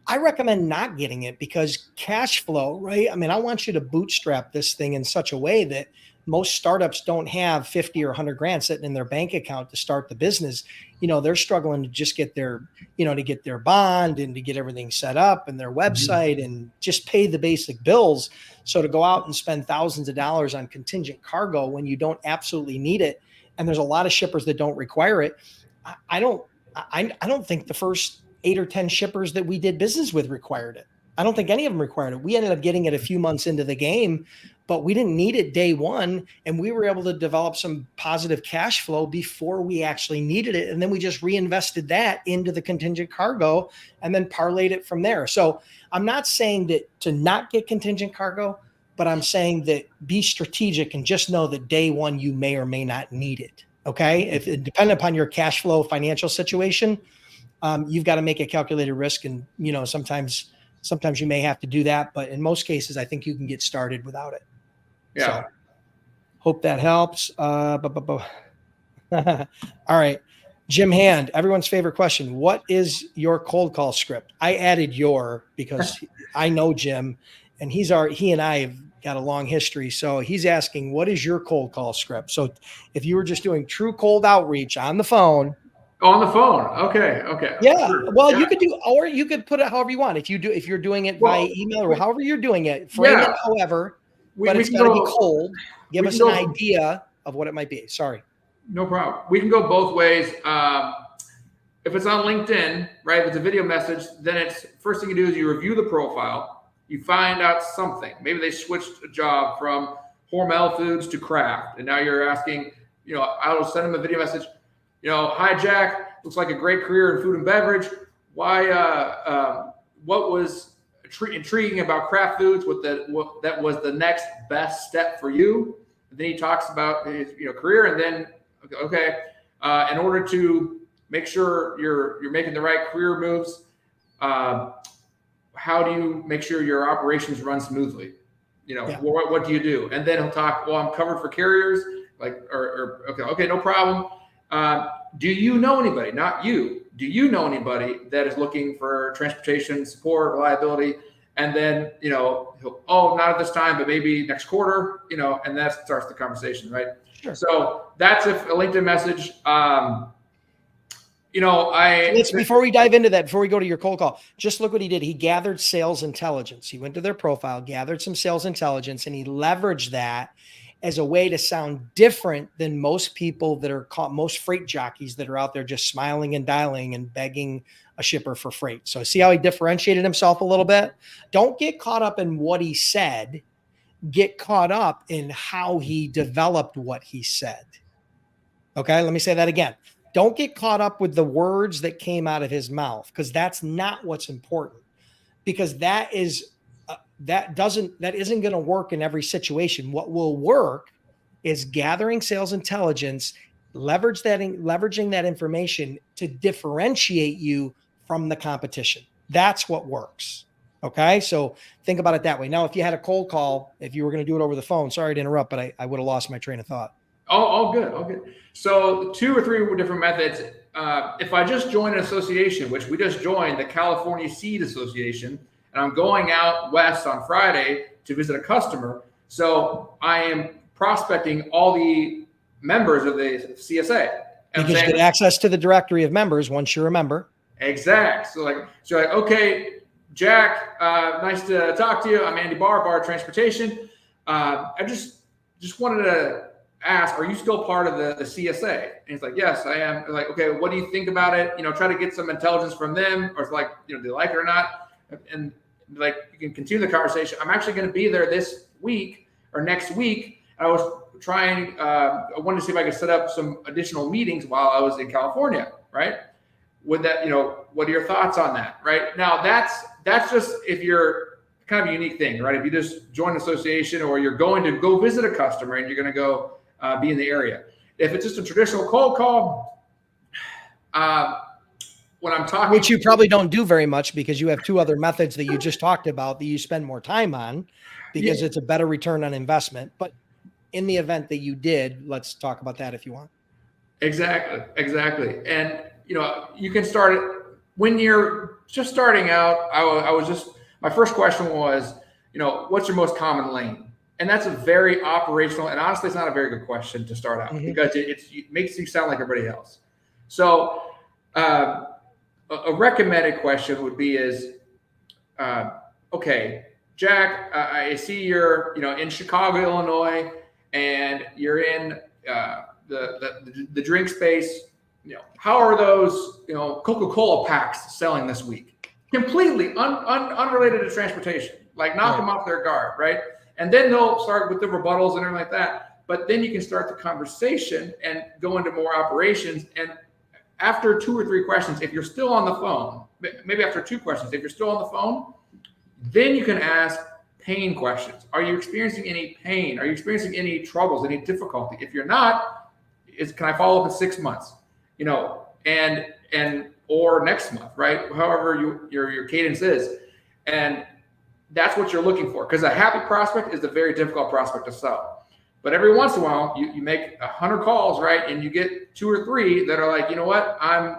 I recommend not getting it, because cash flow, right? I mean, I want you to bootstrap this thing in such a way that most startups don't have 50 or 100 grand sitting in their bank account to start the business. They're struggling to just get their, to get their bond and to get everything set up and their website and just pay the basic bills. So to go out and spend thousands of dollars on contingent cargo when you don't absolutely need it, and there's a lot of shippers that don't require it. I don't think the first 8 or 10 shippers that we did business with required it. I don't think any of them required it. We ended up getting it a few months into the game, but we didn't need it day one. And we were able to develop some positive cash flow before we actually needed it. And then we just reinvested that into the contingent cargo and then parlayed it from there. So I'm not saying that to not get contingent cargo, but I'm saying that be strategic and just know that day one, you may or may not need it. Okay. If it depending upon your cash flow financial situation, you've got to make a calculated risk. And, sometimes you may have to do that, but in most cases, I think you can get started without it. Yeah. So, hope that helps. All right. Jim Hand, everyone's favorite question. What is your cold call script? I added because I know Jim, and he and I have got a long history. So he's asking, what is your cold call script? So if you were just doing true cold outreach on the phone. On the phone. Okay. Yeah. Sure. Well, you could put it however you want. If you're doing it via email or however you're doing it, frame it however, but it's got to be cold. Give us an idea of what it might be. Sorry. No problem. We can go both ways. If it's on LinkedIn, right, if it's a video message, then it's first thing you do is you review the profile. You find out something. Maybe they switched a job from Hormel Foods to Kraft, and now you're asking, I'll send them a video message. Hi, Jack, looks like a great career in food and beverage. Why, what was intriguing about Kraft Foods? That was the next best step for you? And then he talks about his, career, and then, okay, in order to make sure you're making the right career moves, how do you make sure your operations run smoothly? What do you do? And then he'll talk, well, I'm covered for carriers, okay, no problem. Do you know anybody? Not you. Do you know anybody that is looking for transportation support, reliability? And then, not at this time, but maybe next quarter, and that starts the conversation, right? Sure. So that's a LinkedIn message. Before we dive into that, before we go to your cold call, just look what he did. He gathered sales intelligence. He went to their profile, gathered some sales intelligence, and he leveraged that as a way to sound different than most people that are called, most freight jockeys that are out there just smiling and dialing and begging a shipper for freight. So see how he differentiated himself a little bit? Don't get caught up in what he said. Get caught up in how he developed what he said. Okay, let me say that again. Don't get caught up with the words that came out of his mouth, because that's not what's important, because that isn't going to work in every situation. What will work is gathering sales intelligence, leveraging that information to differentiate you from the competition. That's what works. Okay. So think about it that way. Now, if you had a cold call, if you were going to do it over the phone, sorry to interrupt, but I would have lost my train of thought. All good. So 2 or 3 different methods. If I just join an association, which we just joined, the California Seed Association, and I'm going out west on Friday to visit a customer. So I am prospecting all the members of the CSA. Because you get access to the directory of members once you're a member. Exact. So okay, Jack, nice to talk to you. I'm Andy Barr Transportation. I just wanted to ask, are you still part of the CSA? And he's like, yes, I am. I'm like, okay, what do you think about it? Try to get some intelligence from them, or it's like, do they like it or not? And like, you can continue the conversation. I'm actually going to be there this week or next week. I was trying, I wanted to see if I could set up some additional meetings while I was in California, right? Would that, what are your thoughts on that? Right now, that's just if you're kind of a unique thing, right? If you just join an association, or you're going to go visit a customer and you're going to go be in the area. If it's just a traditional cold call, when I'm talking, which you probably don't do very much because you have two other methods that you just talked about that you spend more time on because it's a better return on investment. But in the event that you did, let's talk about that if you want. Exactly. And you can start it when you're just starting out. My first question was, what's your most common lane? And that's a very operational, and honestly, it's not a very good question to start out because it makes you sound like everybody else. So a recommended question would be okay, Jack, I see you're, in Chicago, Illinois, and you're in the drink space. How are those, Coca-Cola packs selling this week? Completely unrelated to transportation. Like, knock them off their guard, right? And then they'll start with the rebuttals and everything like that. But then you can start the conversation and go into more operations. And after 2 or 3 questions, if you're still on the phone, maybe after 2 questions, if you're still on the phone, then you can ask pain questions. Are you experiencing any pain? Are you experiencing any troubles, any difficulty? If you're not, can I follow up in 6 months? Or next month, right? However your cadence is. And that's what you're looking for, because a happy prospect is a very difficult prospect to sell. But every once in a while, you make 100 calls, right? And you get 2 or 3 that are like, you know what? I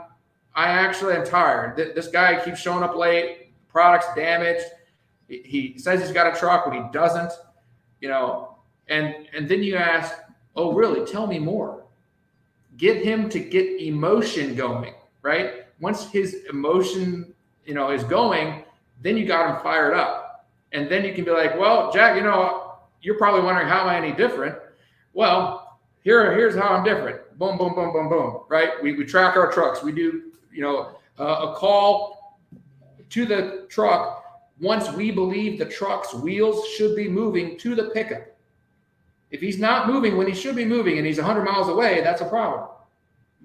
actually am tired. This guy keeps showing up late. Product's damaged. He says he's got a truck, but he doesn't. And then you ask, oh, really? Tell me more. Get him to get emotion going, right? Once his emotion, is going, then you got him fired up. And then you can be like, well, Jack, you're probably wondering, how am I any different? Well, here's how I'm different. Boom, boom, boom, boom, boom, right? We track our trucks. We do, a call to the truck once we believe the truck's wheels should be moving to the pickup. If he's not moving when he should be moving and he's 100 miles away, that's a problem.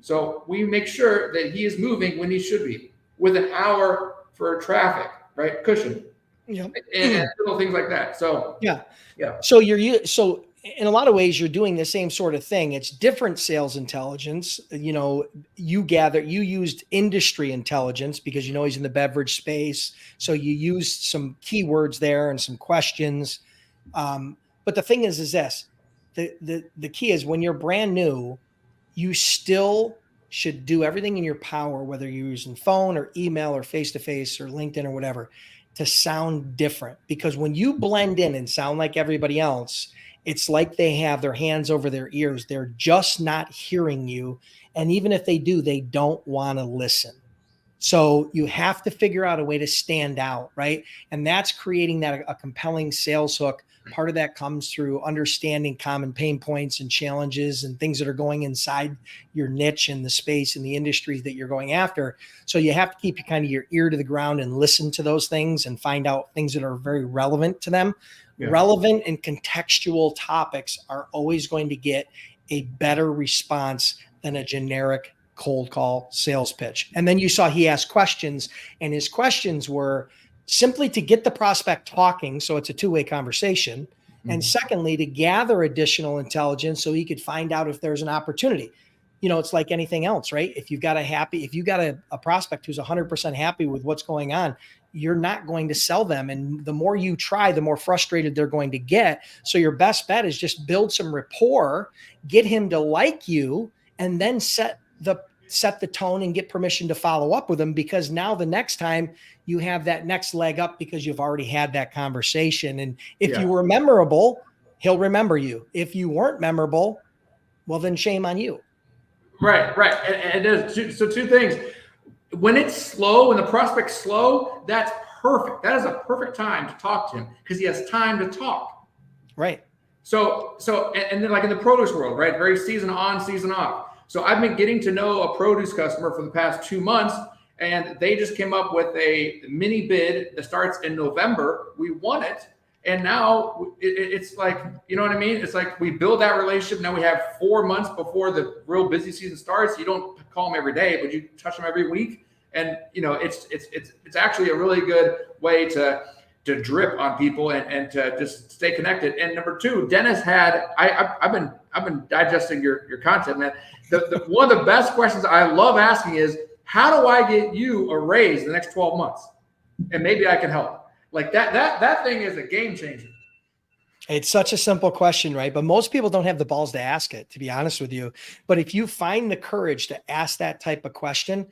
So we make sure that he is moving when he should be, with an hour for traffic, right? Cushion. Yep. And little things like that. So yeah. So so in a lot of ways, you're doing the same sort of thing. It's different sales intelligence. You used industry intelligence because he's in the beverage space. So you used some keywords there and some questions. But the thing is this: the key is, when you're brand new, you still should do everything in your power, whether you're using phone or email or face-to-face or LinkedIn or whatever, to sound different. Because when you blend in and sound like everybody else, it's like they have their hands over their ears. They're just not hearing you. And even if they do, they don't want to listen. So you have to figure out a way to stand out, right? And that's creating a compelling sales hook. Part of that comes through understanding common pain points and challenges and things that are going inside your niche and the space and the industries that you're going after. So you have to keep your ear to the ground and listen to those things and find out things that are very relevant to them. Yeah. Relevant and contextual topics are always going to get a better response than a generic cold call sales pitch. And then you saw he asked questions, and his questions were simply to get the prospect talking. So it's a two-way conversation. Mm-hmm. And secondly, to gather additional intelligence so he could find out if there's an opportunity. It's like anything else, right? If you've got a prospect who's 100% happy with what's going on, you're not going to sell them. And the more you try, the more frustrated they're going to get. So your best bet is just build some rapport, get him to like you, and then set the tone and get permission to follow up with them, because now the next time you have that next leg up because you've already had that conversation. And if you were memorable, he'll remember you. If you weren't memorable, well, then shame on you. Right. And there's two things. When it's slow, when the prospect's slow, that's perfect. That is a perfect time to talk to him because he has time to talk. Right. So and then like in the produce world, right? Very season on, season off. So I've been getting to know a produce customer for the past 2 months, and they just came up with a mini bid that starts in November. We won it. And now it's like, you know what I mean? It's like we build that relationship. Now we have 4 months before the real busy season starts. You don't call them every day, but you touch them every week. And you know, it's actually a really good way to drip on people and to just stay connected. And number two, Dennis had I've been digesting your content, man. The one of the best questions I love asking is, how do I get you a raise in the next 12 months? And maybe I can help. Like that thing is a game changer. It's such a simple question, right? But most people don't have the balls to ask it, to be honest with you. But if you find the courage to ask that type of question,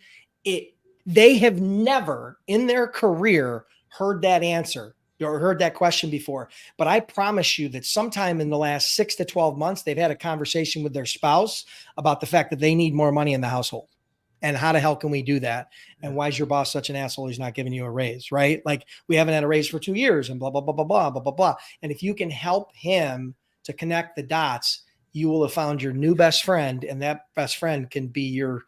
they have never in their career heard that answer or heard that question before. But I promise you that sometime in the last 6 to 12 months, they've had a conversation with their spouse about the fact that they need more money in the household. And how the hell can we do that? And why is your boss such an asshole? He's not giving you a raise, right? Like, we haven't had a raise for 2 years and blah, blah, blah, blah, blah, blah, blah, blah. And if you can help him to connect the dots, you will have found your new best friend, and that best friend can be your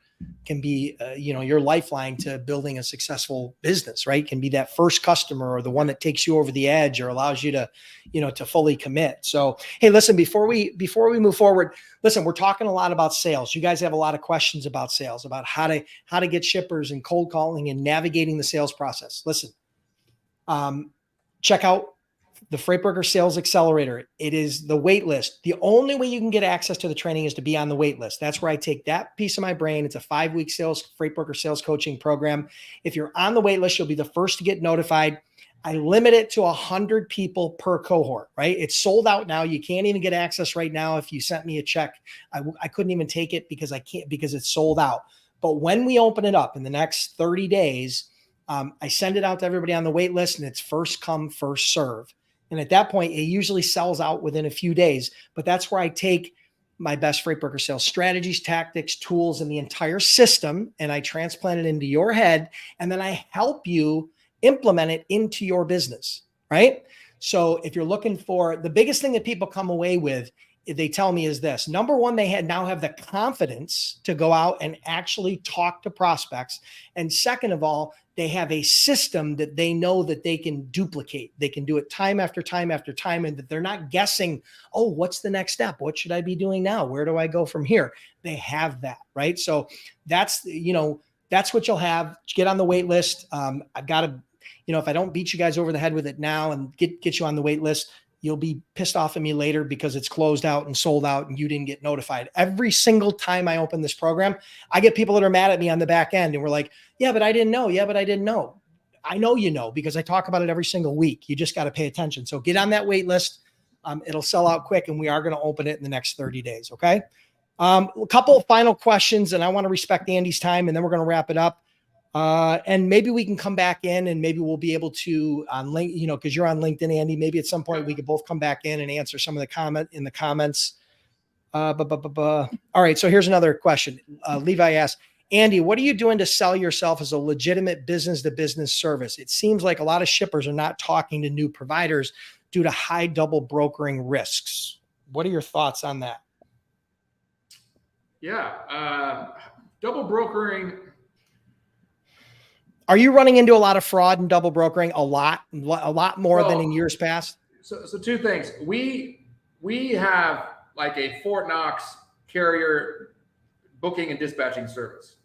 lifeline to building a successful business, right? Can be that first customer or the one that takes you over the edge or allows you to, to fully commit. So, hey, listen, before we move forward, listen, we're talking a lot about sales. You guys have a lot of questions about sales, about how to get shippers and cold calling and navigating the sales process. Listen, check out the Freight Broker Sales Accelerator. It is the wait list. The only way you can get access to the training is to be on the wait list. That's where I take that piece of my brain. It's a 5-week Freight Broker sales coaching program. If you're on the wait list, you'll be the first to get notified. I limit it to 100 people per cohort, right? It's sold out now. You can't even get access right now. If you sent me a check, I couldn't even take it because it's sold out. But when we open it up in the next 30 days, I send it out to everybody on the wait list, and it's first come, first serve. And at that point, it usually sells out within a few days. But that's where I take my best freight broker sales strategies, tactics, tools, and the entire system, and I transplant it into your head. And then I help you implement it into your business, right? So if you're looking for the biggest thing that people come away with, they tell me is this. Number one, they now have the confidence to go out and actually talk to prospects. And second of all, they have a system that they know that they can duplicate. They can do it time after time after time, and that they're not guessing, oh, what's the next step? What should I be doing now? Where do I go from here? They have that, right? So that's what you'll have. Get on the wait list. I've got to, if I don't beat you guys over the head with it now and get you on the wait list, you'll be pissed off at me later because it's closed out and sold out and you didn't get notified. Every single time I open this program, I get people that are mad at me on the back end, and we're like, yeah, but I didn't know. Yeah, but I didn't know. I know because I talk about it every single week. You just got to pay attention. So get on that wait list. It'll sell out quick, and we are going to open it in the next 30 days. Okay. A couple of final questions, and I want to respect Andy's time, and then we're going to wrap it up. And maybe we can come back in, and maybe we'll be able to on link, because you're on LinkedIn, Andy, maybe at some point we could both come back in and answer some of the comments. All right. So here's another question. Levi asked, Andy, what are you doing to sell yourself as a legitimate business to business service? It seems like a lot of shippers are not talking to new providers due to high double brokering risks. What are your thoughts on that? Yeah. Double brokering. Are you running into a lot of fraud and double brokering? A lot more than in years past? So two things. We have like a Fort Knox carrier booking and dispatching service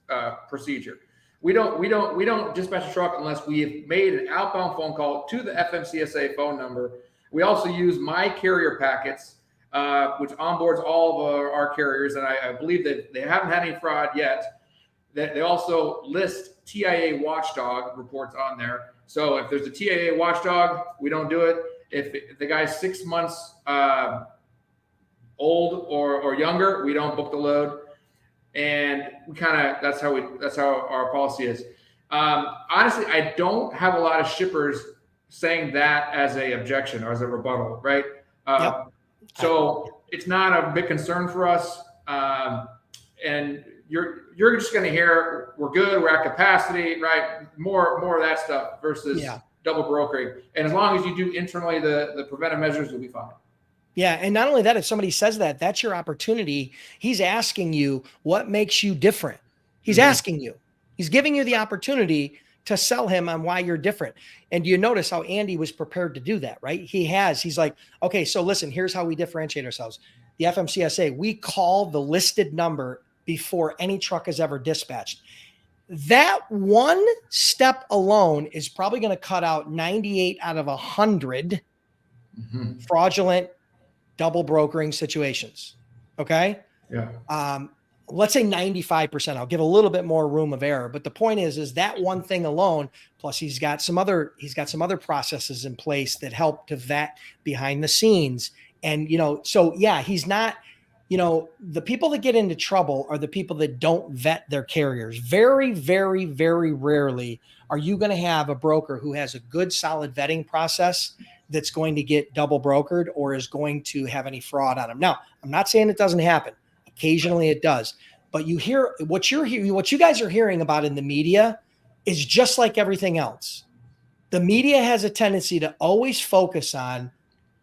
procedure. We don't dispatch a truck unless we've made an outbound phone call to the FMCSA phone number. We also use My Carrier Packets, which onboards all of our carriers, and I believe that they haven't had any fraud yet. That they also list TIA watchdog reports on there. So if there's a TIA watchdog, we don't do it. If the guy's 6 months old or younger, we don't book the load. And we that's how our policy is. Honestly, I don't have a lot of shippers saying that as a objection or as a rebuttal, right? Yep. So it's not a big concern for us. And you're just going to hear we're good, we're at capacity, right? More of that stuff versus double brokering. And as long as you do internally the preventive measures, you'll be fine. Yeah. And not only that, if somebody says that, that's your opportunity. He's asking you what makes you different. He's asking you, he's giving you the opportunity to sell him on why you're different. And you notice how Andy was prepared to do that, right? He's like, okay, so listen, here's how we differentiate ourselves. The FMCSA, we call the listed number before any truck is ever dispatched. That one step alone is probably going to cut out 98 out of 100 fraudulent double brokering situations. Okay. Yeah. Let's say 95%. I'll give a little bit more room of error, but the point is that one thing alone, plus he's got some other processes in place that help to vet behind the scenes. And, so yeah, he's not, the people that get into trouble are the people that don't vet their carriers. Very, very, very rarely are you going to have a broker who has a good, solid vetting process that's going to get double brokered or is going to have any fraud on them. Now, I'm not saying it doesn't happen. Occasionally it does, but you hear what you guys are hearing about in the media is just like everything else. The media has a tendency to always focus on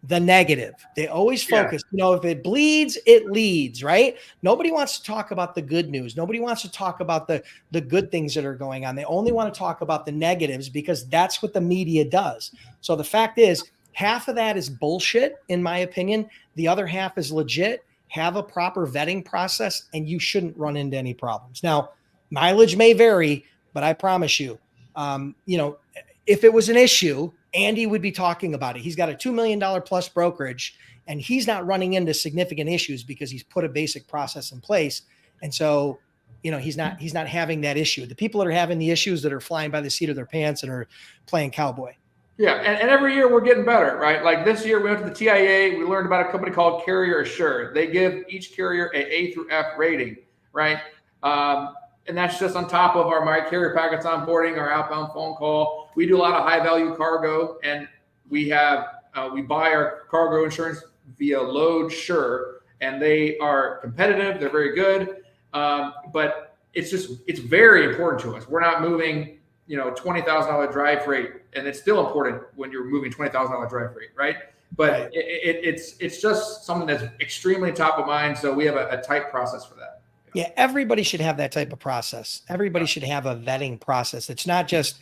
the negative. They always focus, if it bleeds, it leads, right? Nobody wants to talk about the good news. Nobody wants to talk about the good things that are going on. They only want to talk about the negatives because that's what the media does. So the fact is, half of that is bullshit, in my opinion. The other half is legit. Have a proper vetting process and you shouldn't run into any problems. Now, mileage may vary, but I promise you, if it was an issue, Andy would be talking about it. He's got a $2 million plus brokerage and he's not running into significant issues because he's put a basic process in place. And so, he's not having that issue. The people that are having the issues that are flying by the seat of their pants and are playing cowboy. Yeah, and every year we're getting better, right? Like this year we went to the TIA, we learned about a company called Carrier Assure. They give each carrier an A through F rating, right? And that's just on top of our My Carrier Packets onboarding, our outbound phone call. We do a lot of high value cargo, and we buy our cargo insurance via Load Sure, and they are competitive. They're very good, but it's very important to us. We're not moving $20,000 drive freight, and it's still important when you're moving $20,000 drive freight, right? But right. It's just something that's extremely top of mind. So we have a tight process for that. Yeah, everybody should have that type of process. Everybody should have a vetting process. It's not just,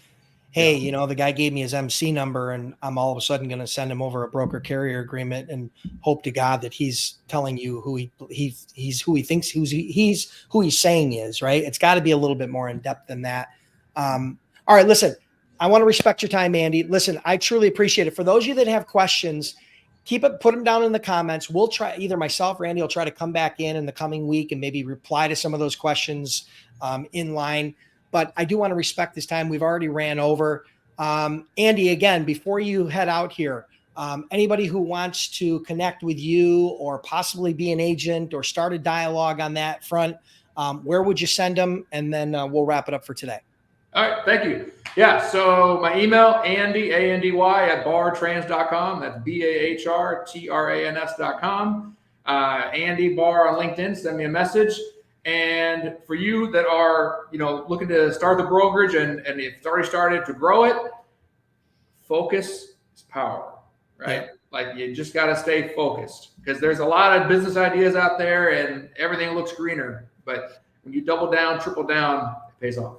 hey, the guy gave me his MC number and I'm all of a sudden going to send him over a broker carrier agreement and hope to God that he's telling you who he's who he thinks he's who he's saying he is, right? It's got to be a little bit more in depth than that. All right, listen, I want to respect your time, Andy. Listen, I truly appreciate it. For those of you that have questions, put them down in the comments. We'll try, either myself or Andy will try to come back in the coming week and maybe reply to some of those questions in line. But I do want to respect this time. We've already ran over. Andy, again, before you head out here, anybody who wants to connect with you or possibly be an agent or start a dialogue on that front, where would you send them? And then we'll wrap it up for today. All right, thank you. Yeah, so my email, Andy, A-N-D-Y, @bartrans.com. That's BAHRTRANS.com. Andy Barr on LinkedIn, send me a message. And for you that are, looking to start the brokerage and if it's already started to grow it, focus is power, right? Yeah. Like you just got to stay focused because there's a lot of business ideas out there and everything looks greener. But when you double down, triple down, it pays off.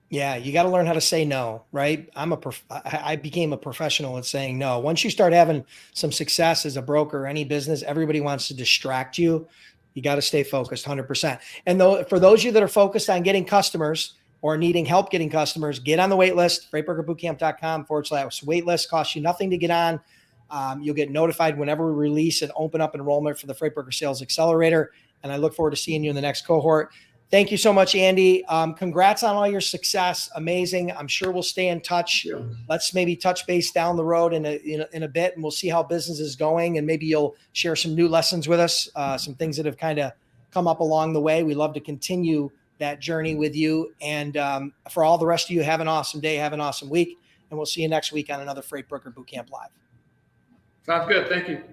Yeah, you got to learn how to say no, right? I became a professional at saying no. Once you start having some success as a broker or any business, everybody wants to distract you. You got to stay focused 100%. And for those of you that are focused on getting customers or needing help getting customers, get on the wait list, freightbrokerbootcamp.com/waitlist. Costs you nothing to get on. You'll get notified whenever we release and open up enrollment for the Freight Broker Sales Accelerator. And I look forward to seeing you in the next cohort. Thank you so much, Andy. Congrats on all your success. Amazing. I'm sure we'll stay in touch. Yeah. Let's maybe touch base down the road in a bit, and we'll see how business is going. And maybe you'll share some new lessons with us, some things that have kind of come up along the way. We love to continue that journey with you. And for all the rest of you, have an awesome day. Have an awesome week. And we'll see you next week on another Freight Broker Bootcamp Live. Sounds good. Thank you.